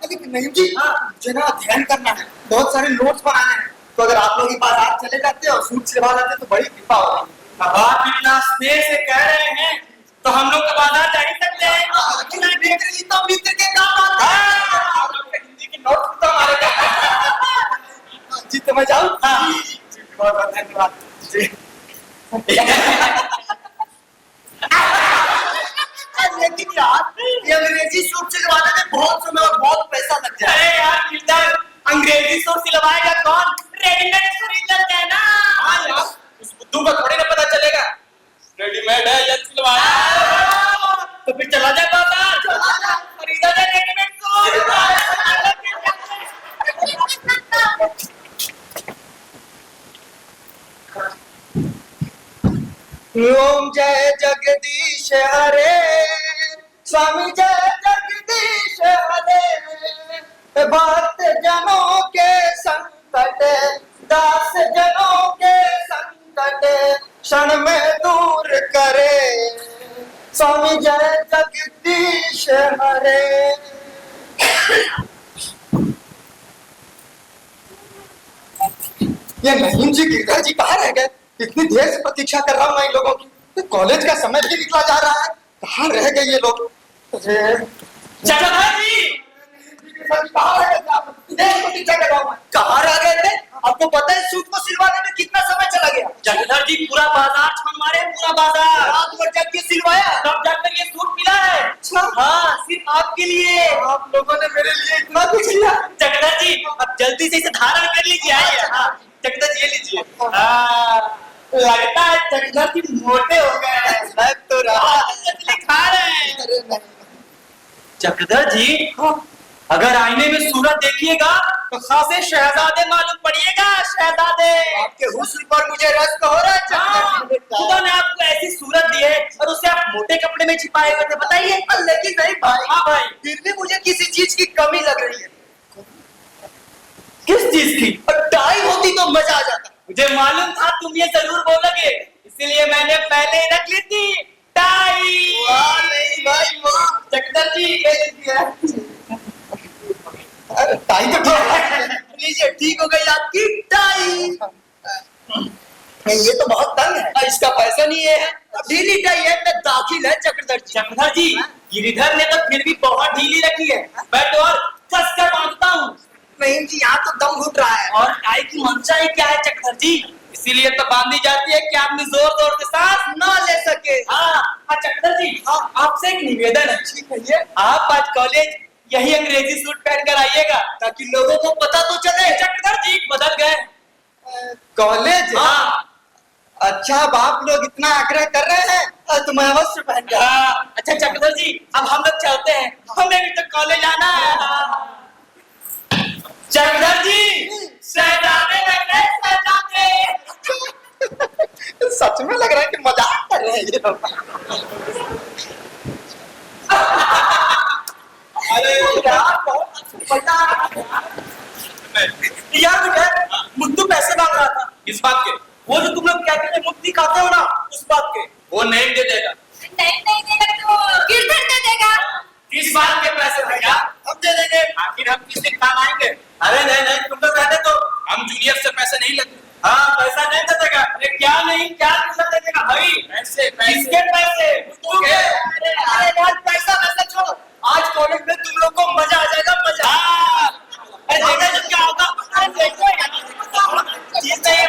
लेकिन नहीं जी, मुझे ना अध्ययन करना है, बहुत सारे नोट्स बनाने हैं, तो अगर आप लोग बाजार चले जाते और सूट सिलवा लेते तो बड़ी कृपा होगी। अब आप इतना स्नेह से कह रहे हैं तो हम लोग तो बाजार जा ही सकते हैं। तो मित्र के काम आते हैं। हिंदी की नोट्स तो हमारे जी तो मैं जाऊँ? बहुत बहुत धन्यवाद जी। लेकिन यार ये अंग्रेजी सूट सिलवाने में बहुत समय और बहुत पैसा लग जाए। अरे यार किधर अंग्रेजी सूट सिलवाएगा कौन? रेडीमेड खरीद लेते हैं ना। हाँ यार, उस बुद्धू का थोड़ी ना पता चलेगा रेडीमेड है या सिलवाया। तो फिर चला जाए बाजार, खरीदा जाए रेडीमेड ओम जय जगदीश हरे, स्वामी जय जगदीश हरे, भक्त जनों के संकट, दास जनों के संकट क्षण में दूर करे, स्वामी जय जगदीश हरे। ये नहीम जी गिरधर जी कहाँ रह गए? इतनी देर से प्रतीक्षा कर रहा हूँ मैं इन लोगों की। तो कॉलेज का समय भी निकला जा रहा है, कहाँ रह गए ये लोग? चक्रधर जी कहाँ रह गए थे? आपको पता है सूट को सिलवाने में कितना समय चला गया? चक्रधर जी पूरा बाजार छान मारे, पूरा बाजार रात भर जग के सिलवाया, तब जाकर ये सूट मिला है। हाँ सिर्फ आपके लिए। आप लोगों ने मेरे लिए इतना कुछ किया। चक्रधर जी अब जल्दी से इसे धारण कर लीजिए। आइए। हाँ चक्रधर जी ये लीजिए। हाँ लगता है चक्रधर जी मोटे हो गए हैं। लग तो रहा खा रहे हैं। अरे नहीं। चक्रधर जी अगर आईने में सूरत देखिएगा तो खासे शहजादे मालूम पड़िएगा। शहजादे आपके हुस्न पर मुझे रस तो हो रहा है चक्रधर जी। खुदा ने आपको ऐसी सूरत दी है और उसे आप मोटे कपड़े में छिपाए हुए थे, बताइए। लेकिन नहीं भाई, हाँ भाई, फिर भी मुझे किसी चीज की कमी लग रही है। किस चीज की? टाई होती तो मजा आ जाता। मुझे मालूम था तुम ये जरूर बोलोगे, इसीलिए मैंने पहले ही रख ली थी टाई। वाह नहीं भाई वाह। चक्रधर जी ये लीजिए। अरे टाई तो ठीक है, लीजिए ठीक हो गई आपकी टाई। ये तो बहुत तंग है, इसका पैसा नहीं है। ढीली टाई है तो दाखिल है चक्रधर जी। चक्रधर जी गिरिधर ने तो फिर भी बहुत ढीली रखी है, मैं तो और कस कर बांधता हूँ। नहीं जी यहाँ तो दम घुट रहा है। और टाई की मंशा ही क्या है चक्रधर जी? इसीलिए तो बांधी जाती है कि आदमी जोर जोर से सांस ना ले सके। हाँ चक्रधर जी आपसे एक निवेदन है। ठीक है ये आप आज कॉलेज यही अंग्रेजी सूट पहन कर आइएगा ताकि लोगों को पता तो चले। चक्रधर जी बदल गए। कॉलेज? हाँ अच्छा अब आप लोग इतना आग्रह कर रहे हैं तो मैं अवश्य पहन जाऊंगा। अच्छा चक्रधर जी अब हम लोग चलते हैं, हमें भी तो कॉलेज आना है। चक्रधर जी शहजादे लग रहे हैं, शहजादे। सच में लग रहा है कि मजाक कर रहे हैं ये लोग। अरे यार बहुत मजा आ रहा है। यार मुझे मुद्दू नहीं दे देगा। नहीं देगा तो गिरधर दे देगा। किस बात के पैसे भैया? हम दे देंगे। आखिर हम किससे काम आएंगे? अरे नहीं तुम तो कहते तो हम जूनियर से पैसे नहीं लेते। हाँ पैसा नहीं दे देगा। अरे क्या नहीं क्या पैसा दे देगा भाई? पैसे किसके पैसे? अरे यार पैसा छोड़ो, आज कॉलेज में तुम लोग को मजा आ जाएगा, मजा। अरे देखा जब क्या होगा? अरे देखो चीज नहीं है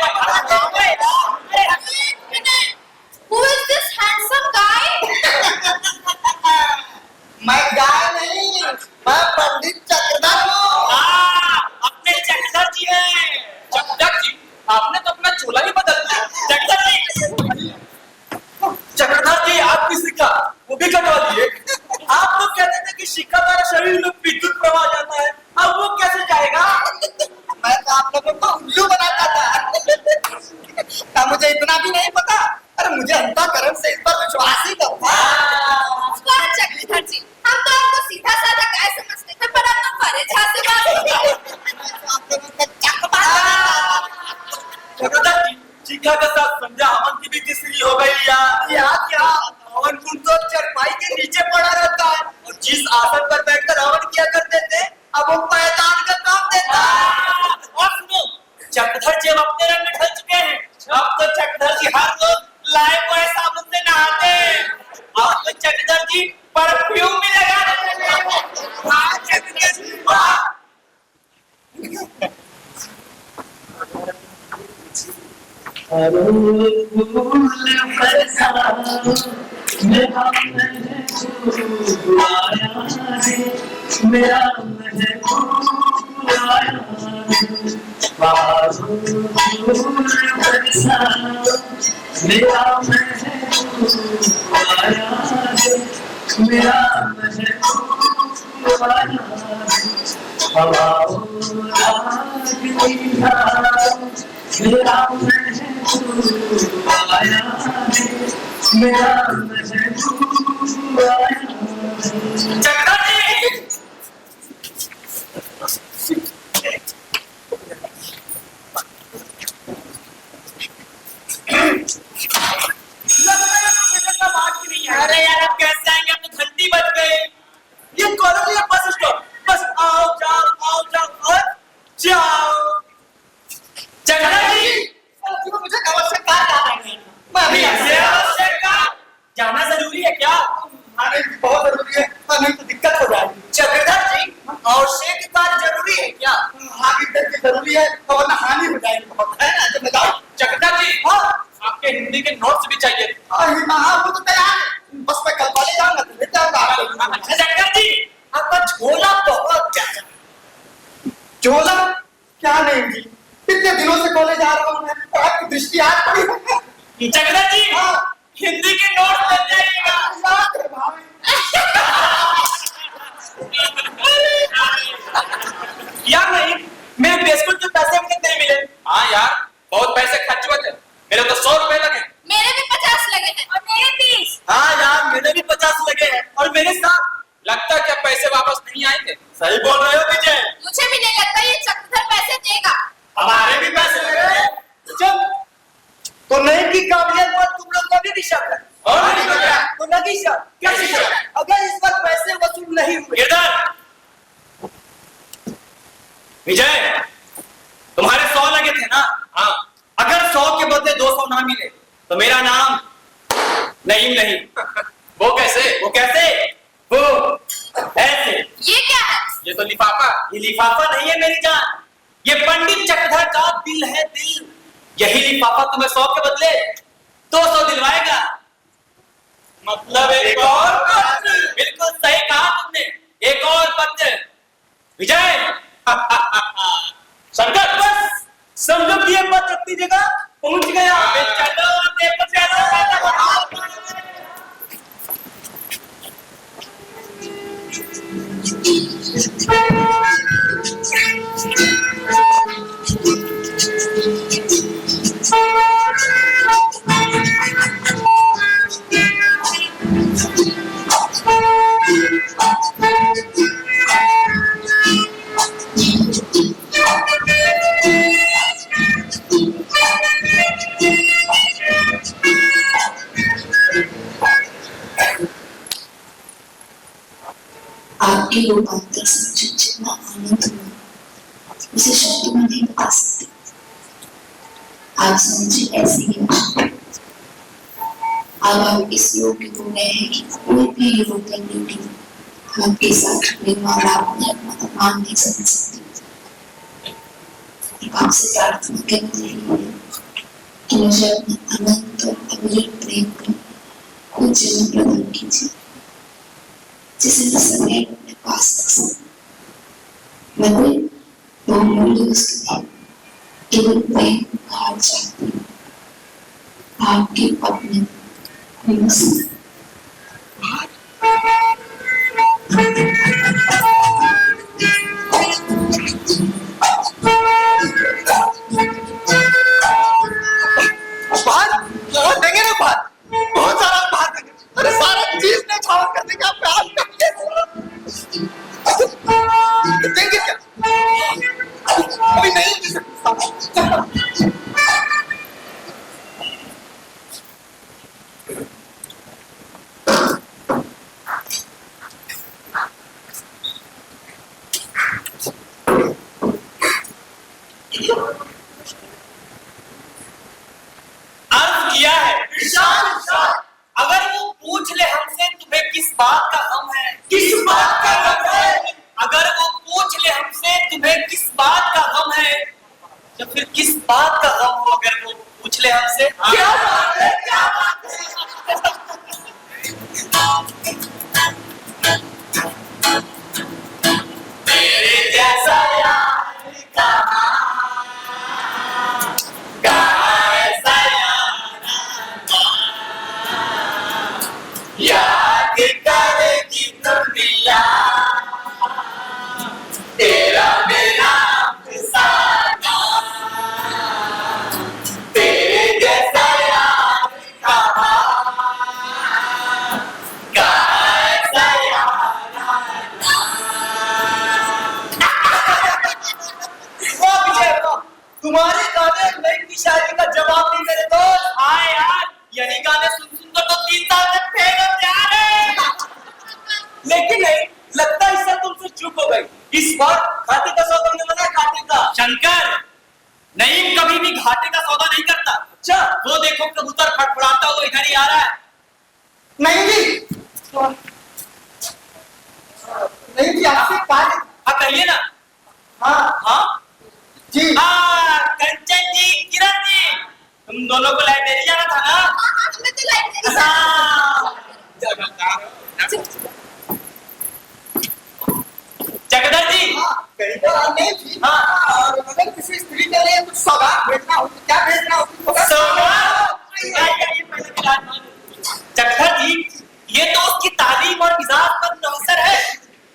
Who is this handsome guy? मैं गाय नहीं, मैं पंडित चक्रधर हूँ। अपने चक्रधर जी हैं। चक्रधर जी, आपने तो अपना चोला ही बदल दिया। चक्रधर जी आपकी सिक्का वो भी कटवा दिए। आप लोग कहते थे कि सिक्का द्वारा शरीर में विद्युत प्रवाह जाता है, अब वो कैसे जाएगा? मैं तो आप लोगों को उल्लू बनाता था। मुझे इतना भी नहीं पता। अरे मुझे अंतःकरण से इस पर विश्वास ही तो था। चक्रधर जी, हम तो आपको सीधा साधा गाय समझते थे, पर आप तो परेशान से चक्रधर जी, शिखा के साथ संध्या हवन की भी तीसरी हो गई या क्या? हवन कुंड तो चरपाई के नीचे पड़ा रहता है और जिस आसन पर बैठकर हवन किया करते थे अब वो पैदान का काम देता है। और सुनो, चक्रधर जी अब अपने रंग में ढल चुके हैं। अब तो चक्रधर जी हर रोज लाइफ बॉय साबुन से नहाते हैं। अब तो चक्रधर जी परफ्यूम भी लगा देते हैं। हाँ चक्रधर जी वाह। मेरा महबूब आया है, मेरा महबूब आया है, बारूद बरसा। मेरा महबूब आया है, मेरा महबूब आया है, हवाओं रागनी है। मेरा महबूब आया है, मेरा महबूब आया है। चक्रधर जी अरे यार अब कैसे आएंगे? अब तो घंटी बज गई। ये कॉलेज या बस स्टॉप? बस आओ जाओ और जाओ। चक्रधर जी मुझे आवश्यक कार्य मैं अभी जाना जरूरी है क्या? आने की बहुत जरूरी है, नहीं तो दिक्कत हो जाएगी। चक्रधर जी आवश्यक कार्य जरूरी है क्या? आगे तक की जरूरी है तो वरना हानि हो जाएगी बहुत, है ना? जब बताओ। चक्रधर जी, हाँ आपके हिंदी के नोट्स भी चाहिए थे। हाँ वो तो तैयार है, बस मैं कल कॉलेज आऊंगा तो लेते आऊंगा आपको। चक्रधर जी आपका झोला बहुत प्यारा। झोला क्या नहीं जी, इतने दिनों से कॉलेज आ रहा हूँ मैं, और आपकी दृष्टि आज पड़ी है। चक्रधर जी हाँ हिंदी के नोट ले जाइएगा। याद है भाई। यार नहीं, मेरे बिस्कुट के पैसे मुझे नहीं मिले। हाँ यार, बहुत पैसे खर्च हुए थे। मेरे तो 100 रुपए लगे। मेरे भी 50 लगे हैं और मेरे 30। हाँ यार मेरे भी 50 लगे हैं और मेरे साथ। लगता है क्या पैसे वापस नहीं आएंगे? सही बोल रहे हो विजय। मुझे भी नहीं लगता ये चक्रधर पैसे देगा। हमारे भी पैसे लगे। चल तो नहीं की काबिलियत पर तुम लोग का भी शक है। और नहीं तो क्या? तो लगी शक। कैसी शक? अगर इस बार पैसे वसूल नहीं हुए। इधर विजय, तुम्हारे 100 लगे थे ना? हाँ। अगर 100 के बदले 200 ना मिले तो मेरा नाम नईम नहीं। वो कैसे? वो कैसे? वो ऐसे। ये क्या है? ये तो लिफाफा। ये लिफाफा नहीं है मेरी जान, ये पंडित चक्रधर का दिल है, दिल। यही लिफाफा तुम्हें 100 के बदले 200 दिलवाएगा। मतलब एक और पत्र। बिल्कुल सही कहा तुमने, एक और पत्र। विजय शंकर बस समझो कि ये पत्र अपनी जगह पहुंच गया। चलो देखो ये रूपांतर से मुझे जितना आनंद हुआ उसे शब्दों में नहीं बता सकती। आप समझे ऐसी ही अब आप इस योग्य हो गए हैं कि कोई भी यूरोपियन ब्यूटी आपके साथ और आपने अपना अपमान नहीं समझ सकती। आपसे प्रार्थना करती है कि मुझे अपने अनंत और अविरत प्रेम का कुछ जन्म प्रदान कीजिए जिसे मैं सदैव अपने पास रख सकूं। मैं कोई बहुमूल्य वस्तु नहीं, केवल प्रेम भाव चाहती हूँ, आपके अपने देंगे ना बात, बहुत सारा बात देंगे। अरे सारा चीज ने छाव कर देगा, प्यार देंगे क्या? अभी नहीं दे सकता। अर्ज किया है अगर वो पूछ ले हमसे तुम्हें किस बात का गम है, किस बात का गम है, अगर वो पूछ ले हमसे तुम्हें किस बात का गम है, तो फिर किस बात का गम हो अगर वो पूछ ले हमसे। क्या बात है, क्या बात है। तेरे जैसा यार कहाँ याद करेगी दुनिया तेरा मेरा अफसाना, तेरे जैसा यार कहाँ ऐसा यार। तुम्हारे गाने नई की शायरी का जवाब नहीं मेरे दोस्त। हाँ यार, यही गाने सुन सुन तो 3 साल से फेल हो जा रहे। लेकिन नहीं लगता इससे तुमसे चूक हो गई। इस बार घाटे का सौदा नहीं बना, घाटे का। शंकर, नईम कभी भी घाटे का सौदा नहीं करता। अच्छा, वो देखो कबूतर फड़फड़ाता हुआ इधर ही आ रहा है। नहीं जी आपसे बात आप कहिए ना। हाँ जी, कंचन जी, किरण जी, तुम दोनों को लाइब्रेरी जाना था ना? हमें तो लाइब्रेरी जगदर जी नहीं जी, और अगर किसी स्त्री के लिए कुछ सौगात भेजना हो तो क्या भेजना हो? जगदर जी, ये तो उसकी तालीम और मिजाज पर मुनहसर है।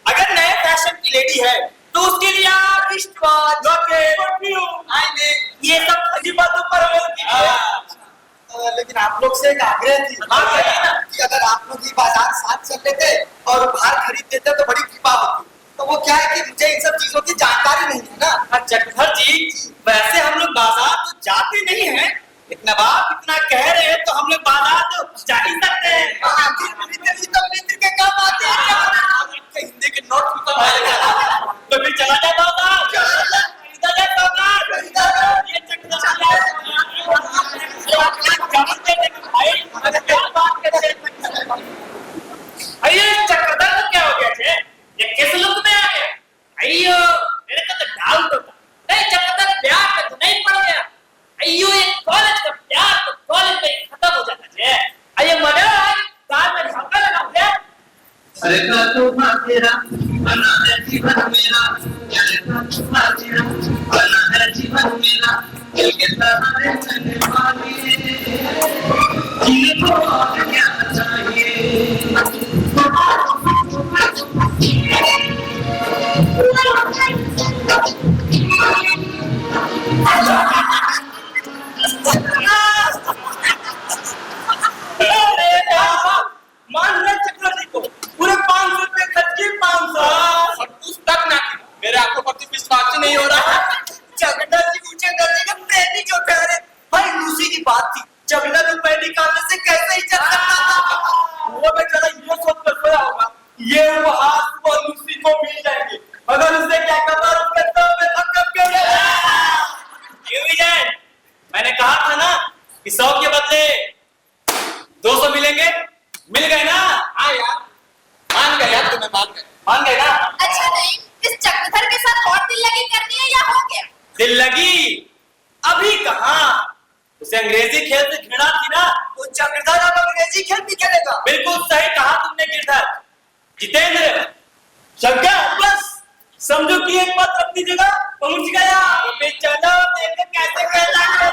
अगर नए फैशन की लेडी है तो उसके लिए आप रिश्तवाद, ये सब अजीब बातों पर अमल कीजिए। लेकिन आप लोग से एक आग्रह थी कि अगर आप लोग ये बाजार साथ चल लेते और बाहर खरीद लेते तो बड़ी कृपा होती। तो वो क्या है कि मुझे इन सब चीजों की जानकारी नहीं है ना। जगदर जी, वैसे हम लोग बाजार तो जाते नहीं हैं, लेकिन अब आप इतना कह रहे हैं तो हम लोग बाजार तो जा ही सकते हैं। मित्र के काम आते हैं, हिंदी के नोट तो फिर चला जाए बाजार। ये चक्रधर को क्या हो गया थे? ये किस लुक में आ गया? अयो, मेरे को तो डाउट होता। नहीं, चक्रधर प्यार में तो नहीं पड़ गया। अयो, ये कॉलेज का प्यार तो कॉलेज में खत्म हो जाता है। अयो मनोज, साथ में झगड़ा लगा गया। अरे का तुम्हारा तेरा बना है जीवन मेरा, अरे का तुम्हारा तेरा बना है जीवन मेरा, दिल के सहारे चलने वाली जी को और क्या चाहिए। मान ले चक्रवर्ती को पूरे 500 रुपए खर्च किए। 500 तक ना की। मेरे आपको पति विश्वास नहीं हो रहा है। जगदर जी ऊंचे दर्जे का प्रेमी जो कह रहे भाई, लूसी की बात थी। जगदर को पहली कालने से कैसे इज्जत करता था। वो बेचारा ये सोच कर सोया होगा, ये उपहास वो लूसी को मिल जाएंगे, मगर उससे क्या करना, उसके तो में धक्का क्यों विजय, मैंने कहा था ना कि 100 के बदले 200 मिलेंगे, मिल गए ना? हाँ यार, मान गए यार, तुम्हें मान गए ना? अच्छा नहीं, इस चक्रधर के साथ और दिल लगी करनी है या हो गया? दिल लगी अभी कहाँ, उसे अंग्रेजी खेल से घृणा थी ना। वो चक्रधर अब अंग्रेजी खेल भी खेलेगा। बिल्कुल सही कहा तुमने गिरधर। जितेंद्र, शंकर, बस समझो कि एक बात अपनी जगह पहुंच गया। अबे चलो देखो कैसे खेलना है।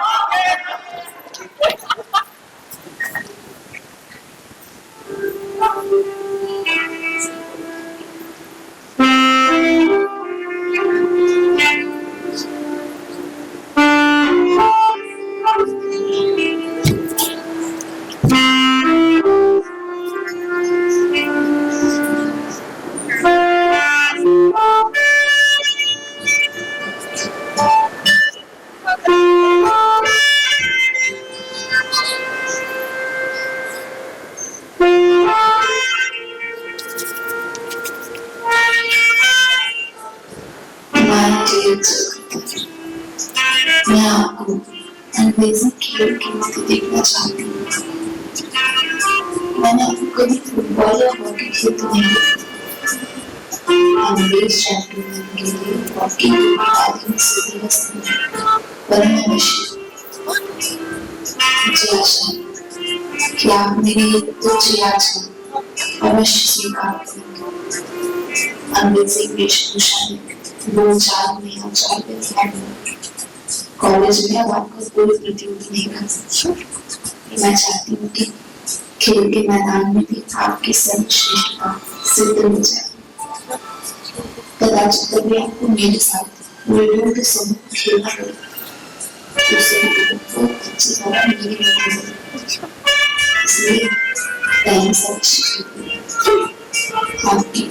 मैं आपको अंग्रेजी खेल की मत देखना चाहती हूँ। मैंने आपको कभी फुटबॉल या हॉकी खेलते नहीं देखा। अंग्रेज चैंपियन के लिए हॉकी की तालीम से व्यस्त हूँ, पर मैं मुझे आशा है कि आप मेरी ये तुच्छ याचना अवश्य स्वीकार करेंगे। अंग्रेजी वेशभूषा में, बोलचाल में, आचार व्यवहार में कॉलेज में अब आपका कोई प्रतियोगी नहीं कर सकता। मैं चाहती हूँ कि खेल के मैदान में भी आपकी सर्वश्रेष्ठता सिद्ध हो जाए। कदाचित कभी आपको मेरे साथ रेडियो के समूह खेलना पड़ेगा, उसे बहुत अच्छी तरह मेरी इसलिए पहले से आपकी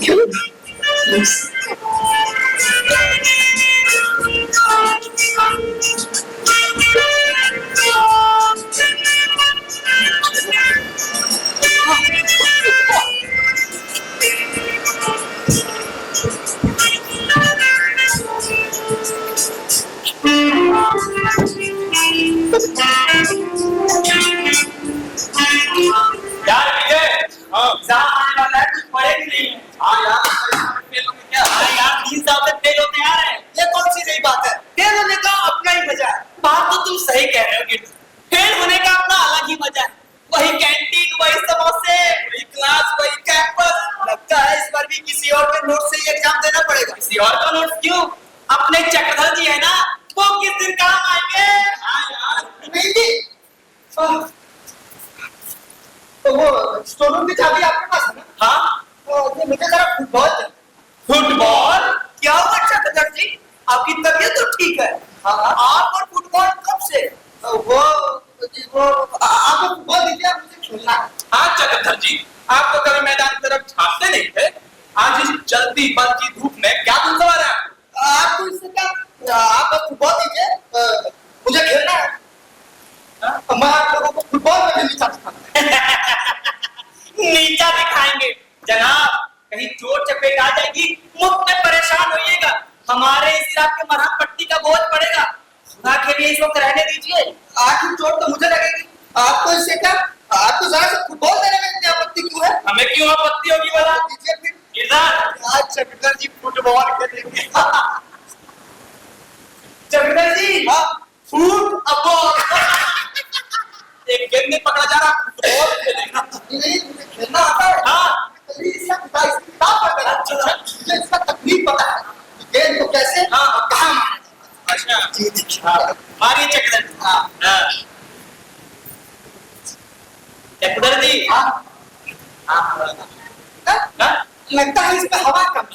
लगता है इसमें हवा कम।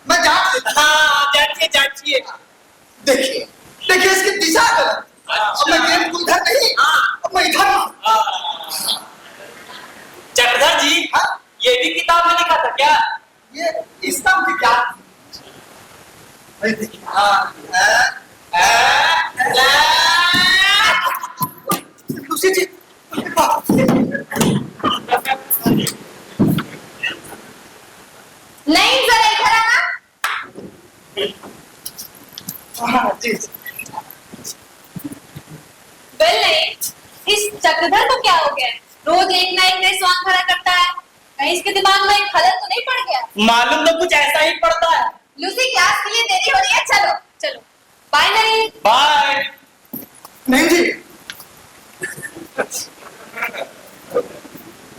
मैं जांच लेता। जांचिए। देखिए देखिए इसकी दिशा गलत। अब मैं गेंद को इधर नहीं, अब मैं इधर हूँ। चक्रधर जी, ये भी किताब में लिखा था क्या? ये इसका मुझे क्या? देखिए उसी चीज नहीं जरा चक्रधर को क्या हो गया है? रोज एक ना एक नए सॉन्ग भरा करता है। कहीं इसके दिमाग में एक खलल तो नहीं पड़ गया? मालूम तो कुछ ऐसा ही पड़ता है। लूसी क्लास के लिए देरी हो रही है, चलो चलो। बाय नहीं। बाय। नहीं जी,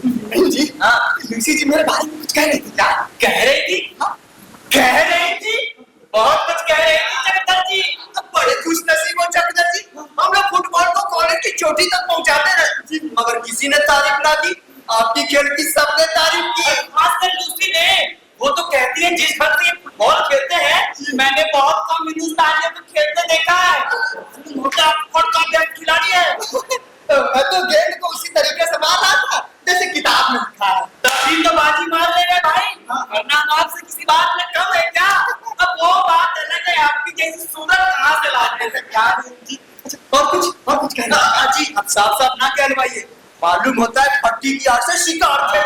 नहीं जी, हाँ लूसी जी मेरे बारे में कुछ कह रही थी। क्या कह रही थी? हाँ? कह रही थी? बहुत कुछ कह रही थी चक्रधर जी। अब बड़े खुश नसीब हो चक्रधर जी, हम लोग फुटबॉल को कॉलेज की चोटी तक पहुंचाते रहे मगर किसी ने तारीफ ना की। आपकी खेल की सबने तारीफ की, खासकर लूसी ने। वो तो कहती है जिस घर से ये फुटबॉल खेलते हैं मैंने बहुत कम हिंदुस्तानियों को खेलते देखा है। मोटा फुटबॉल खिलाड़ी है। मैं तो गेंद को उसी तरीके से मार रहा था जैसे किताब में लिखा है। तभी तो बाजी मार ले गए भाई, वरना हम आपसे किसी बात में कम है क्या? अब वो बात अलग है, आपकी जैसी सूरत कहाँ से लाते हैं? क्या जी? अच्छा, और कुछ कहना जी? आप साफ साफ ना कहलवाइए, मालूम होता है पट्टी की आड़ से शिकार थे।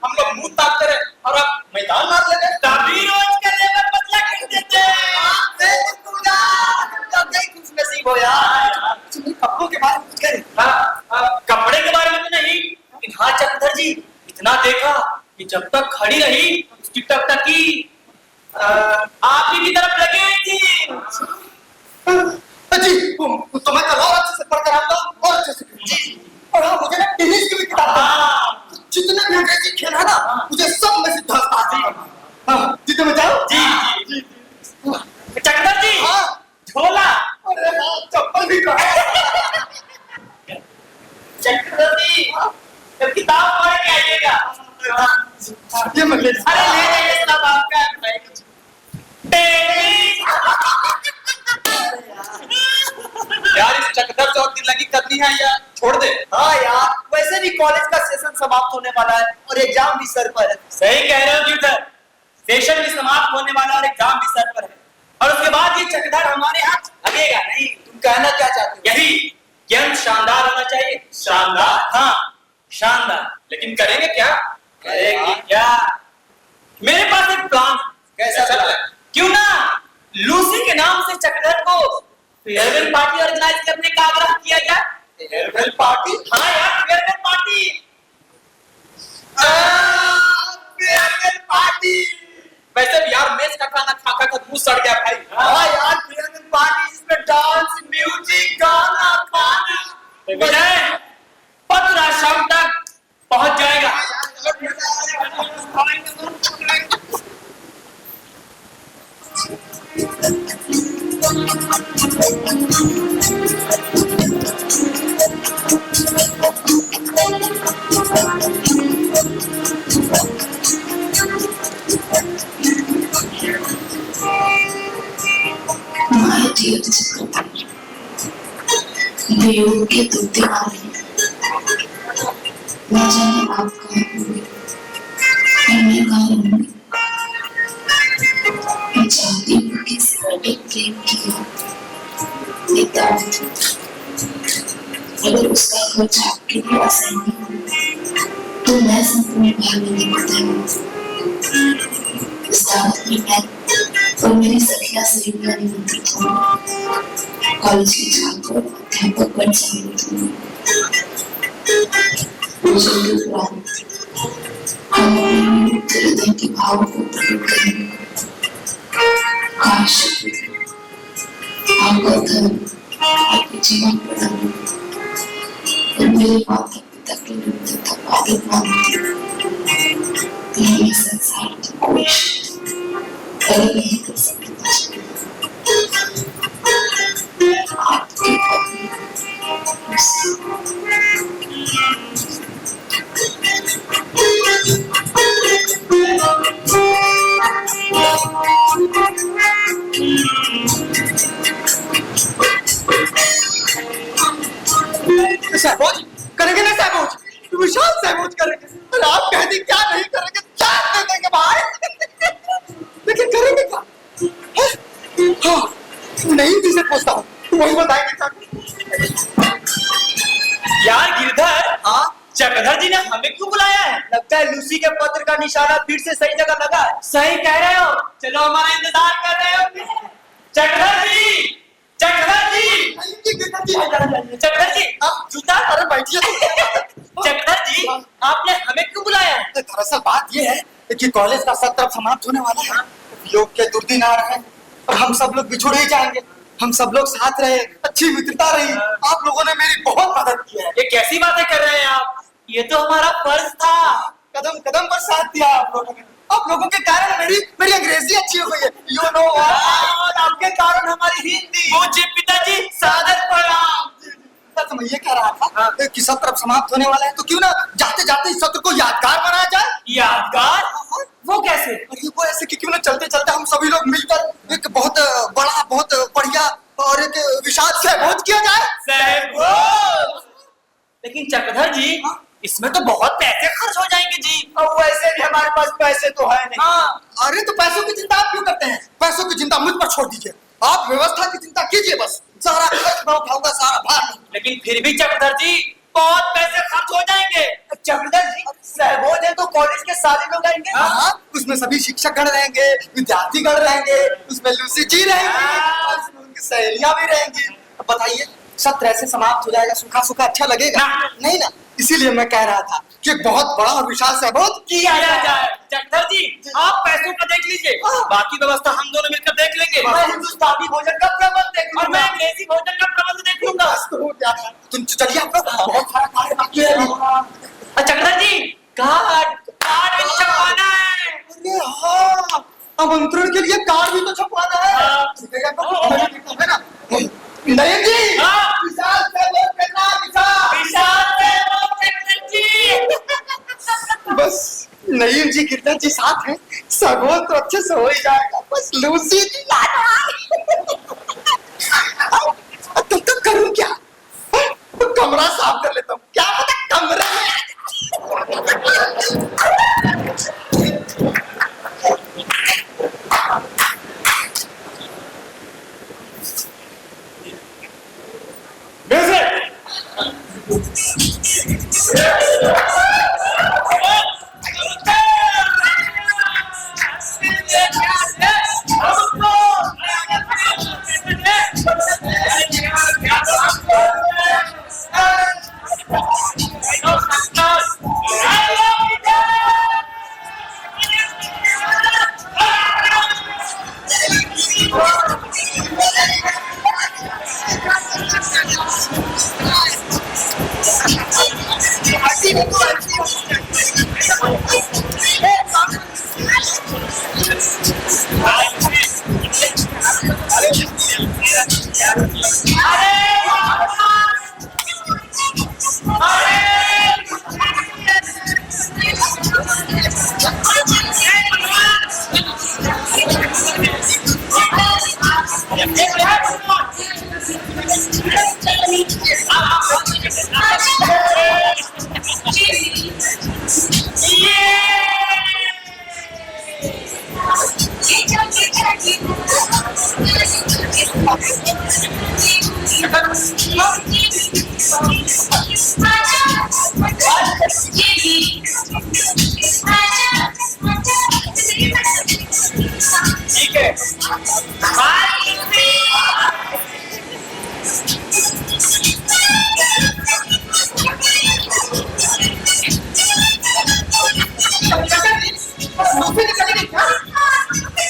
हम लोग मुंह ताकते रहे और आप मैदान मार ले गए। तभी रोज का लेबर बदला कर देते खुश नसीब हो यार। कपड़ों के बारे में कुछ कह रहे? कपड़े के बारे में तो नहीं, लेकिन हाँ चक्रधर जी इतना देखा कि जब तक खड़ी रही उसकी टकटकी आप ही की तरफ लगी हुई थी। जी तो मैं कल और अच्छे से पढ़ कर आऊंगा और अच्छे से जी। और हाँ मुझे ना टेनिस की भी किताब जितने भी अंग्रेजी खेल है ना मुझे सब में से दस आती है। हाँ जितने में जाओ जी जी जी। चक्रधर जी हाँ झोला। अरे हाँ चप्पल भी कहा। चक्रधर जी जब किताब पढ़ के आइएगा। ये मैं ले अरे ले जाइए सब आपका टेनिस। यार इस चक्रधर से और दिन लगी करनी है या छोड़ दे? हाँ यार वैसे भी कॉलेज का सेशन समाप्त होने वाला है और एग्जाम भी सर पर है। सही कह रहे हो गिरधर, सेशन भी समाप्त होने वाला और एग्जाम भी सर पर है और उसके बाद ये चक्रधर हमारे यहाँ लगेगा नहीं। तुम कहना क्या चाहते हो? यही कि हम शानदार होना चाहिए। शानदार? हाँ शानदार। लेकिन करेंगे क्या? करेंगे क्या? मेरे पास एक प्लान। कैसा चल? क्यों ना लूसी के नाम से चक्रधर को फेयरवेल पार्टी ऑर्गेनाइज करने का आग्रह किया जाए। Farewell party? हाँ यार फेयरवेल पार्टी। Farewell party. वैसे भी यार मेज का खाना खा खा कर मुंह सड़ गया भाई। हाँ यार फेयरवेल पार्टी जिसमें डांस म्यूजिक गाना खाना। विजय पत्र शाम तक पहुंच जाएगा। My dear Chक्रधर, वियोग के दूते वाले न जाने आप कहाँ होंगे और मैं कहाँ रहूंगी। मैं चाहती हूँ कि सारे प्रेम किया एक अगर उसका खर्च आपके लिए आसान नहीं हो तो मैं संपूर्ण भाग नहीं बताऊंगा। इस दावत में मैं और मेरी सखियां सहेलियां निमंत्रित होंगी। कॉलेज के छात्र और अध्यापक बन सम्मिलित होंगे। मुझे उपरांत हम अपने मुक्त हृदय के भाव को प्रकट करेंगे। काश आपका धर्म आपके जीवन प्रणाली और मेरे माता पिता के निमित्त तक आदत मानते हैं। संसार की कोई शक्ति नहीं कर सकता। आपकी सहबोज करेंगे ना सहबोज, विशाल सहबोज करेंगे। और आप कह दी क्या नहीं करेंगे, चार दे देंगे भाई। लेकिन करेंगे क्या? हाँ नहीं किसे पूछता हूँ, वही बताएंगे क्या? यार गिरधर, हाँ चक्रधर जी ने हमें क्यों बुलाया है? लगता है लूसी के पत्र का निशाना फिर से सही जगह लगा है। सही कह रहे हो, चलो हमारा इंतजार कर रहे हो। चक्रधर जी चक्रधर जी, चक्रधर जी, आप जूता अरे बैठिए चक्रधर जी, आपने हमें क्यों बुलाया है? दरअसल बात ये है कि कॉलेज का सत्र समाप्त होने वाला है, योग के दुर्दिन आ रहे हैं और हम सब लोग बिछुड़ ही जाएंगे। हम सब लोग साथ रहे, अच्छी मित्रता रही, आप लोगों ने मेरी बहुत मदद की है। ये कैसी बातें कर रहे हैं आप? ये तो हमारा फर्ज था। कदम कदम पर साथ दिया आप लोगों ने। आप लोगों के कारण मेरी अंग्रेजी अच्छी हो गई है, यू नो। और आपके कारण हमारी हिंदी। मुझे पिताजी सादर प्रणाम। तो मैं ये कह रहा था कि सत्र अब समाप्त होने वाला है, तो क्यों ना जाते जाते इस सत्र को यादगार बनाया जाए। यादगार? वो कैसे? अरे वो ऐसे कि क्यों ना चलते चलते हम सभी लोग मिलकर एक बहुत बड़ा, बहुत बढ़िया और एक विशाल सहभोज किया जाए। सहभोज? लेकिन चक्रधर जी, इसमें तो बहुत पैसे खर्च हो जाएंगे जी। अब वैसे भी हमारे पास पैसे तो है नहीं। हाँ। अरे तो पैसों की चिंता आप क्यों करते हैं? पैसों की चिंता मुझ पर छोड़ दीजिए, आप व्यवस्था की चिंता कीजिए, बस सारा खर्च मैं उठाऊंगा, सारा भार। लेकिन फिर भी चक्रधर जी, बहुत पैसे खर्च हो जाएंगे। चक्रधर जी, सहभोज है तो कॉलेज के सारे लोग आएंगे। हाँ, उसमें सभी शिक्षक गण रहेंगे, विद्यार्थी गण रहेंगे, उसमें लूसी जी रहेंगे, उसमें उनकी सहेलियां भी रहेंगी। अब बताइए, सत्र ऐसे समाप्त हो जाएगा, सूखा सूखा अच्छा लगेगा? नहीं ना, इसीलिए मैं कह रहा था कि एक बहुत बड़ा और विशाल सहभोज किया जाए। चक्रधर जी, आप पैसों का देख लीजिए, बाकी व्यवस्था हम दोनों मिलकर देख लेंगे। मैं हिंदुस्तानी भोजन का प्रबंध देख और मैं अंग्रेजी भोजन का प्रबंध देख लूंगा। तुम चलिए, आप लोग बहुत सारा कार्य बाकी है। और चक्रधर जी, कार्ड भी छपवाना है। अरे हाँ, आमंत्रण के लिए कार्ड भी तो छपवाना है। हाँ। है ना? नयन जी, हाँ। विशाल सहभोज करना, विशाल। विशाल सहभोज चक्रधर जी। बस नईम जी, कीर्तन जी साथ हैं, सहभोज तो अच्छे से हो ही जाएगा। बस लूसी जी तब तक करूं क्या? कमरा साफ कर लेता हूँ, क्या पता कमरे में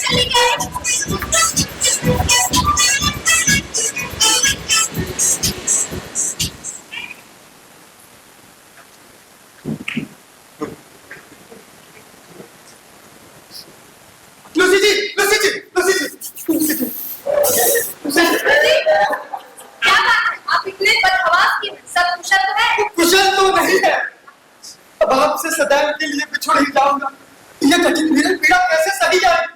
ठीक है। लूसी जी, लूसी जी, लूसी जी, लूसी जी। क्या बात है? आप इतने बदहवास की सब कुशल तो है? कुशल तो नहीं है, अब आपसे सदैव के लिए बिछुड़ ही जाऊंगा। ये कठिन पीड़ा कैसे सही जाए?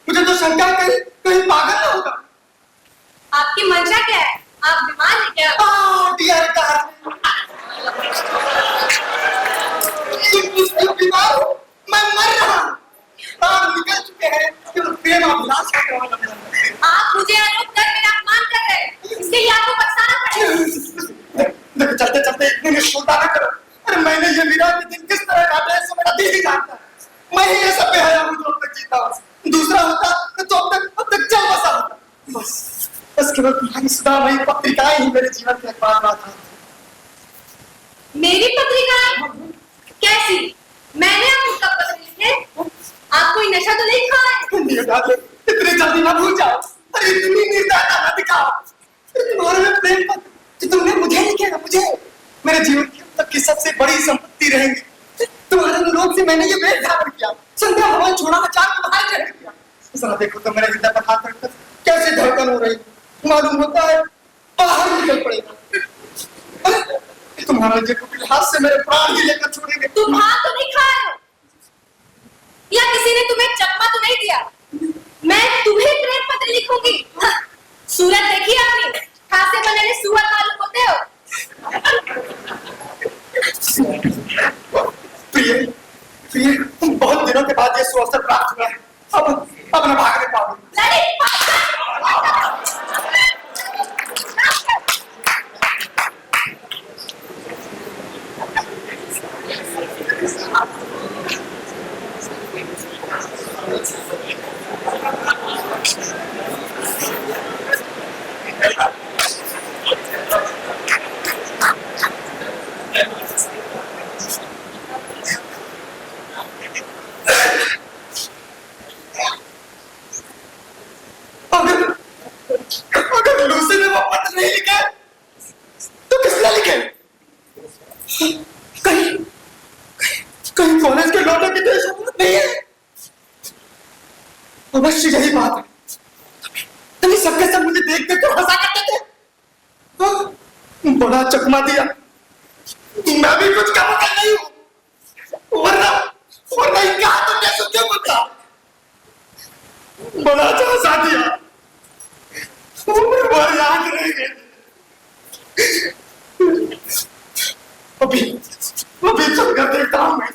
मुझे तो शंका कहीं कहीं पागल ना होगा। आपकी मंशा क्या है? आप बीमार हैं क्या? डियर डार्लिंग, तुम बीमार हो, मैं मर रहा हूँ, प्राण निकल चुके हैं, केवल प्रेम अभिलाष का केवल अभिलाष। आप मुझे आरोप कर मेरा अपमान कर रहे हैं, इसके लिए आपको पछताना पड़ेगा। देखो, चलते चलते इतने निष्ठुरता ना करो। अरे मैंने ये विराट के दिन किस तरह काटे, इससे मेरा दिल ही जानता है। मैं ही ये सब बेहया हूँ जो अब तक जीता हूँ। दूसरा होता तो अब तक चल बसा होता। बस केवल जीवन की अखबार था। मेरी पत्रिका कैसी? मैंने आपको कब पत्र लिखे? आप कोई नशा तो नहीं खाए? इतनी जल्दी ना भूल जाओ। अरे इतनी निर्दयता ना दिखाओ। तुम्हारे में प्रेम पत्र जो तुमने मुझे लिखे ना, मुझे मेरे जीवन की अब तक की सबसे बड़ी संपत्ति रहेंगी। तुम्हारे अनुरोध से मैंने ये वेश धारण किया, संध्या भवन छोड़ा, चार तुम्हारे चढ़ गया। जरा देखो तो मेरे हृदय पर हाथ रखकर कैसे धड़कन हो रही, मालूम होता है बाहर निकल पड़ेगा। तुम्हारा जो कुटिल हाथ से मेरे प्राण ही लेकर छोड़ेंगे। तुम हाथ तो नहीं खाए हो, या किसी ने तुम्हें चकमा तो नहीं दिया? मैं तुम्हें प्रेम पत्र लिखूंगी। हाँ, सूरत देखी आपने? हाथ से बने सुअर मालूम होते हो। प्रिय, प्रिय, बहुत दिनों के बाद ये सुअवसर प्राप्त हुआ है। अब न भागने पाऊंगी। अगर लूसी ने वो पत्र नहीं लिखा तो किसने लिखे? कहीं कहीं कॉलेज के लौटने की तो जरूरत नहीं है। अवश्य यही बात है। तभी सबके सब मुझे देख देख कर हंसा करते थे। बड़ा चकमा दिया। मैं भी कुछ काम कर नहीं हूँ, वरना इनके हाथों में सुन क्यों बोलता? बड़ा अच्छा हंसा दिया। याद रहेंगे। अभी चलकर देखता हूँ मैं।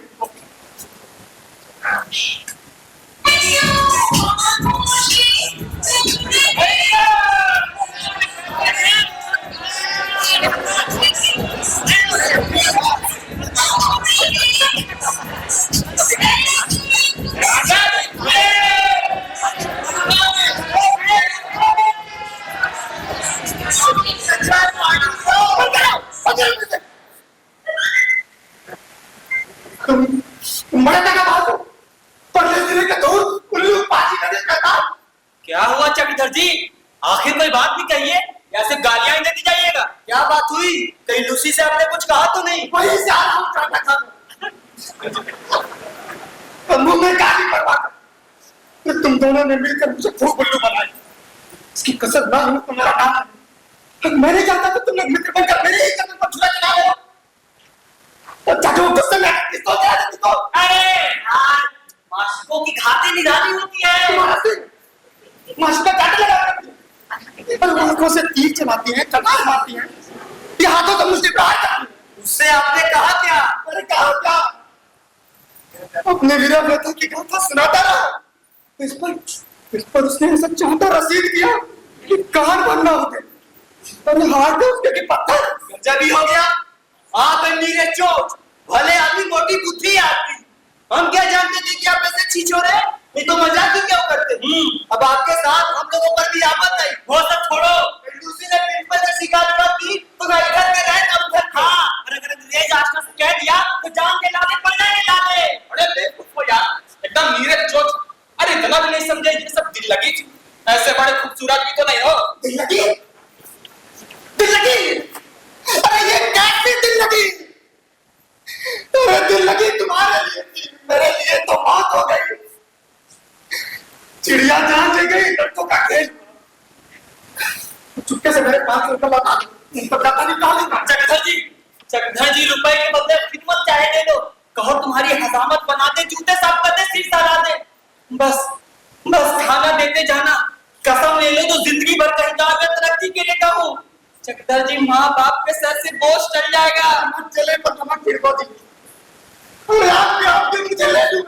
क्या हुआ चक्रधर जी? आखिर कोई बात भी कहिए, या सिर्फ गालियां ही देती जाइएगा? क्या बात हुई? कहीं लूसी से आपने कुछ कहा तो नहीं? वही से आ रहा हूँ चाटा खाने। मुंह में गाली पड़वा तुम दोनों ने मिलकर मुझे खूब उल्लू बनाई। इसकी कसर ना हो तुम्हारा काम। मैंने चाहता था तुम लोग मित्र बनकर मेरे ही कदम पर छुरा चला रहे हो। तो चाचू गुस्से में किसको क्या देती तो? अरे यार, माशिकों की घाटी निराली होती है। माशिका काट लगा और आंखों से तीर चलाती है, कटार मारती है, ये हाथों से मुझे प्रहार करती है। उससे आपने कहा क्या? अरे कहा क्या? अपने वीरा व्यथा की गाथा सुनाता रहा। इस पर उसने ऐसा चाहता रसीद किया कि कान बनना होते और हार दे उसके कि पत्थर। गजब ही हो गया। आप नीरे चोट, भले आदमी मोटी बुद्धि है आपकी। हम क्या जानते थे कि आप ऐसे छीछोरे? ये तो मजाक ही क्यों करते? अब आपके साथ हम लोगों पर भी आफत आई। वो सब छोड़ो। लूसी ने प्रिंसिपल से शिकायत की तो मैं इधर के रहे तब उधर था। और अगर अंग्रेज आशना से कह दिया तो जान के लाले पड़ जाएंगे लाले। अरे बेवकूफ हो यार, एकदम नीरज चोट। अरे इतना भी नहीं समझे, ये सब दिल लगी थी। ऐसे बड़े खूबसूरत भी तो नहीं हो। दिल लगी? दिल लगी? अरे ये कैसी दिल लगी? अरे दिल लगी तुम्हारे लिए थी, मेरे लिए तो मौत हो गई। चिड़िया जहां से गई लड़कों का खेल। चुपके से मेरे पास रुपए लगा दो, तो पता नहीं कहां लगा। चक्रधर जी रुपए के बदले खिदमत चाहे दे दो। कहो तुम्हारी हजामत बना दे, जूते साफ कर दे, सिर सला दे। बस खाना देते जाना। कसम ले लो तो जिंदगी भर कहीं जाकर तरक्की के लिए कहूँ। चक्रधर जी, माँ बाप के सर से बोझ चल जाएगा। मत चले पर नमक छिड़को दी। अरे आपके मुझे ले लूं।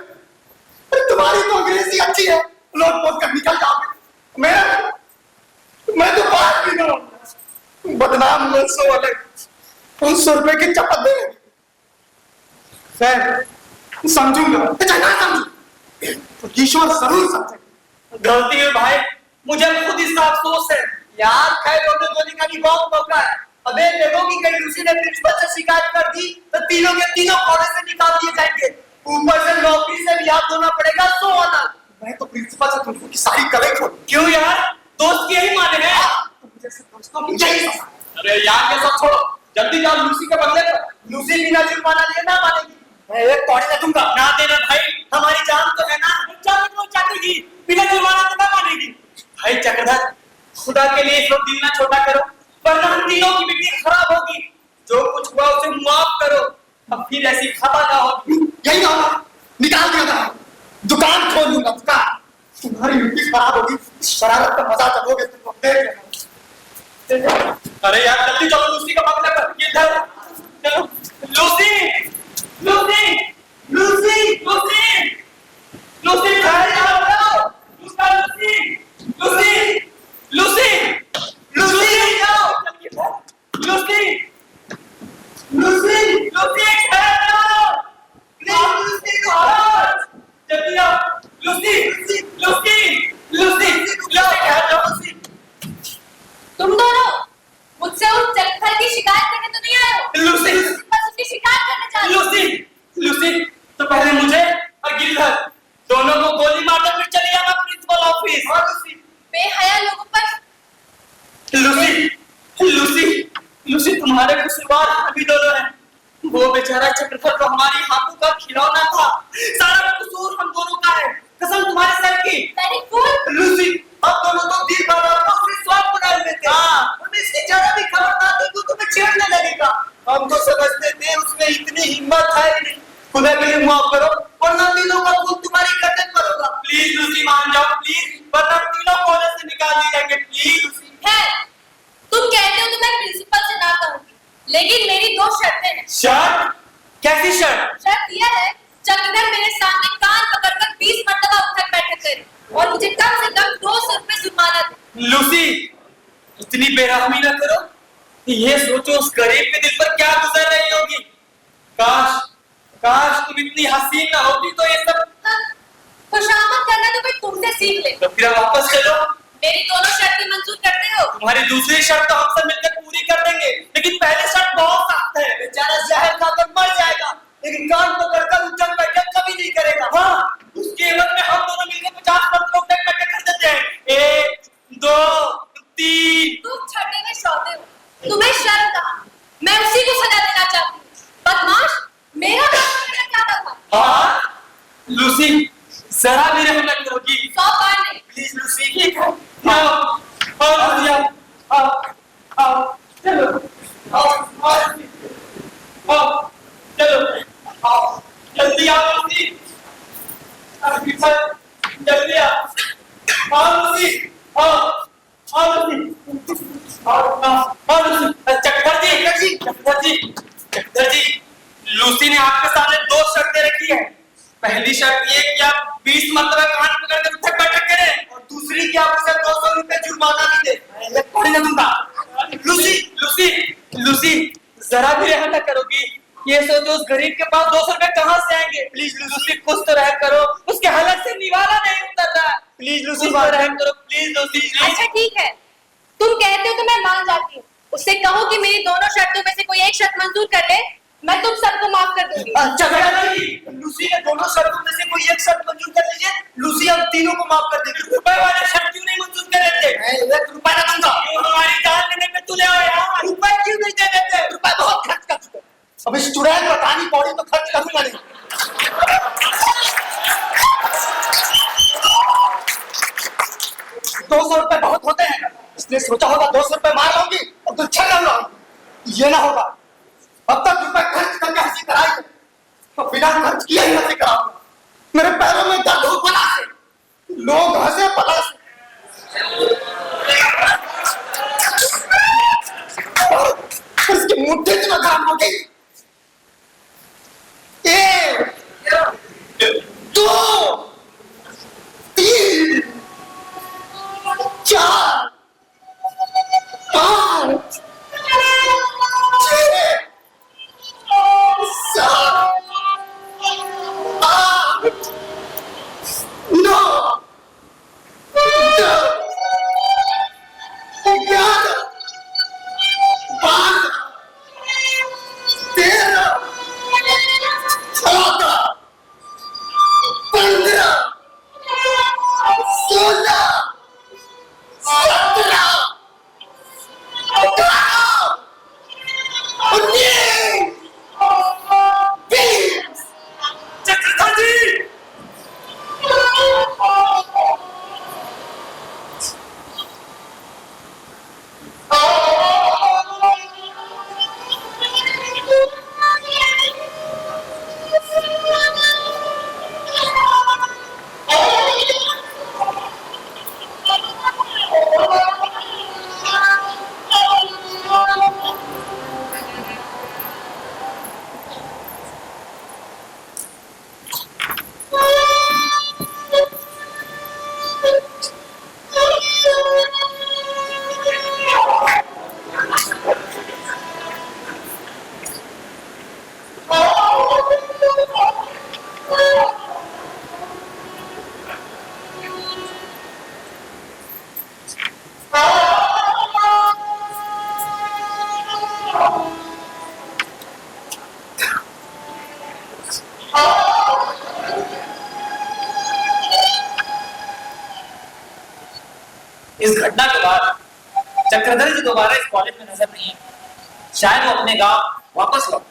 तुम्हारी तो अंग्रेजी अच्छी है, लोट पोट कर निकल जाओगे। मैं तो बात भी ना बदनाम हुए सो अलग 500 रुपए की चपत दे। खैर समझूंगा, ना समझू तो ईश्वर जरूर समझेगा। गलती है भाई, मुझे खुद इसका अफसोस है यार। खैर दोनों का भी बहुत मौका है। अबे देखो कि कहीं लूसी ने प्रिंसिपल से शिकायत कर दी तो तीनों के तीनों कॉलेज से निकाल दिए जाएंगे। ऊपर से नौकरी से भी हाथ धोना पड़ेगा 100 आना। मैं तो प्रिंसिपल से तुमको की सारी गलत हो। क्यों यार, दोस्त की यही माने हैं। मुझे सब दोस्तों की यही पसंद। अरे यार ये सब छोड़ो, जल्दी जाओ लूसी के बदले पर। लूसी बिना जुर्माना लिए ना मानेगी। मैं एक कौड़ी ना दूंगा। ना देना भाई, हमारी जान तो है ना। जान तो चाटेगी, बिना जुर्माना तो ना मानेगी। भाई चक्रधर, खुदा के लिए इस वक्त दिल ना छोटा करो, वरना हम तीनों की बिक्री खराब होगी। जो कुछ हुआ उसे माफ करो, अब फिर ऐसी खता ना होगी। यही होगा, निकाल दिया था। दुकान खोल लूंगा, दुकान। तुम्हारी बिक्री खराब होगी, शरारत का मजा चलोगे तुम देख लेना। अरे यार जल्दी चलो लूसी का बदले पर। ये इधर चलो। Lucy, Lucy, Lucy, Lucy, Lucy, भाई आओ, उसका लूसी, लूसी, लूसी, लूसी, आओ, लूसी, लूसी, लूसी, ठहरो, लूसी, जल्दी आओ, लूसी, लूसी, लूसी, लूसी, ठहरो, लूसी। तुम दोनों मुझसे उस चक्कर की शिकायत करने तो नहीं आए हो? लूसी, बस उसकी शिकायत करने चाहते हो। लूसी, लूसी, तो पहले मुझे और गिरधर दोनों को गोली मार दो, फिर चली आना प्रिंसिपल ऑफिस। और लूसी, बेहया लोगों पर। लूसी, लूसी, लूसी, तुम्हारे कसूरवार अभी दोनों हैं। वो बेचारा चक्रधर तो हमारी हाथों का खिलौना था। सारा कसूर हम दोनों का है, कसम तुम्हारे सर की। Very good. लूसी, अब दोनों तो दिल भर आपको अपने स्वाद बना लेते हैं। उन्हें इसकी जरा भी खबर ना दी तो तुम्हें छेड़ने लगेगा। हम तो समझते थे उसमें इतनी हिम्मत है ही नहीं। खुदा के लिए माफ करो, वरना तीनों का खून तुम्हारी गर्दन पर होगा। प्लीज लूसी मान जाओ, प्लीज, वरना तीनों कॉलेज से निकाल दिए जाएंगे। Please Lucy. है, तुम कहते हो तो मैं प्रिंसिपल से ना कहूंगी, लेकिन मेरी 2 शर्तें हैं। शर्त? कैसी शर्त? शर्त यह है, चक्रधर मेरे सामने कान पकड़कर 20 मरतबा उठक बैठक करे और मुझे कम से कम 200 रुपए जुर्माना दे। लूसी, इतनी बेरहमी न करो। ये सोचो उस गरीब के दिल पर क्या गुजर रही होगी। काश, काश तुम इतनी हसीन ना होती तो ये सब। हाँ, खुशामद करना तो कोई तुमसे सीख ले। तो फिर वापस चलो। मेरी दोनों शर्तें मंजूर करते हो? तुम्हारी दूसरी शर्त तो हम सब मिलकर पूरी कर देंगे, लेकिन पहली शर्त बहुत सख्त है। बेचारा जहर खाकर मर जाएगा, लेकिन कान पकड़कर उठक बैठक कभी नहीं करेगा। हाँ, उसके एवज में हम दोनों मिलकर 50 मरतबा उठक बैठक कर देते हैं। 1, 2, 3। तुम छठे में शौते हो, तुम्हें शर्म कहा, मैं उसी को सजा देना चाहती हूँ। बदमाश, मेरा काम करना चाहता था। हाँ, लूसी, जरा भी रहम न करोगी। 100 बार नहीं। प्लीज लूसी, ठीक है। आओ, आओ लूसी, आओ, आओ, चलो, आओ, आओ, चलो, आओ, जल्दी आओ लूसी, जल्दी आओ, लूसी, आओ लूसी, आओ लूसी। चक्रधर जी, लूसी ने आपके सामने 2 शर्तें रखी है। पहली शर्त ये कि आप 20 मरतबा कान पकड़कर उठक बैठक करें, और दूसरी कि आप उसे 200 रुपए जुर्माना भी दे। मैं थोड़ी ना दूंगा। लूसी, लूसी, लूसी, जरा भी रहम न करोगी। ये सोचो उस गरीब के पास 200 रुपए कहाँ से आएंगे। प्लीज लूसी, कुछ तो रहम करो, उसके हालत से निवाला नहीं उतर रहा। प्लीज लूसी, रहम करो, प्लीज लूसी। अच्छा ठीक है, तुम कहते हो तो मैं मान जाती हूँ। उससे कहो कि मेरी दोनों शर्तों में से कोई एक शर्त मंजूर कर ले, मैं तुम सबको माफ कर दूंगी। चक्रधर जी, लूसी ने दोनों शर्तों में से कोई एक शर्त मंजूर कर लीजिए, लूसी हम तीनों को माफ कर देगी। रुपए वाले शर्त क्यों नहीं मंजूर कर देते? मैं 1 रुपया ना दूंगा। क्यों हमारी जान लेने पे तुले हो यार? रुपए क्यों नहीं दे देते? रुपए बहुत खर्च कर चुके। अब इस चुड़ैल बतानी पौड़ी तो खर्च करूंगा नहीं। 200 रुपए बहुत होते हैं, इसलिए सोचा होगा 200 रुपए मार लूंगी और तो छल लूंगा। ये ना होगा, अब तक रुपए खर्च करके हंसी कराई तो बिना खर्च किए ही हंसी कराऊंगा। मेरे पैरों में दर्द हो बला से, लोग हंसे बला से। इसकी मुट्ठी तो काम हो गई। 1, 2, 3, 4, 5, 6, 7, 8, 9, 10, 11, 12, चक्रधर जी इस घटना के बाद चक्रधर जी दोबारा इस कॉलेज में नजर नहीं है। शायद वो अपने गांव वापस लौट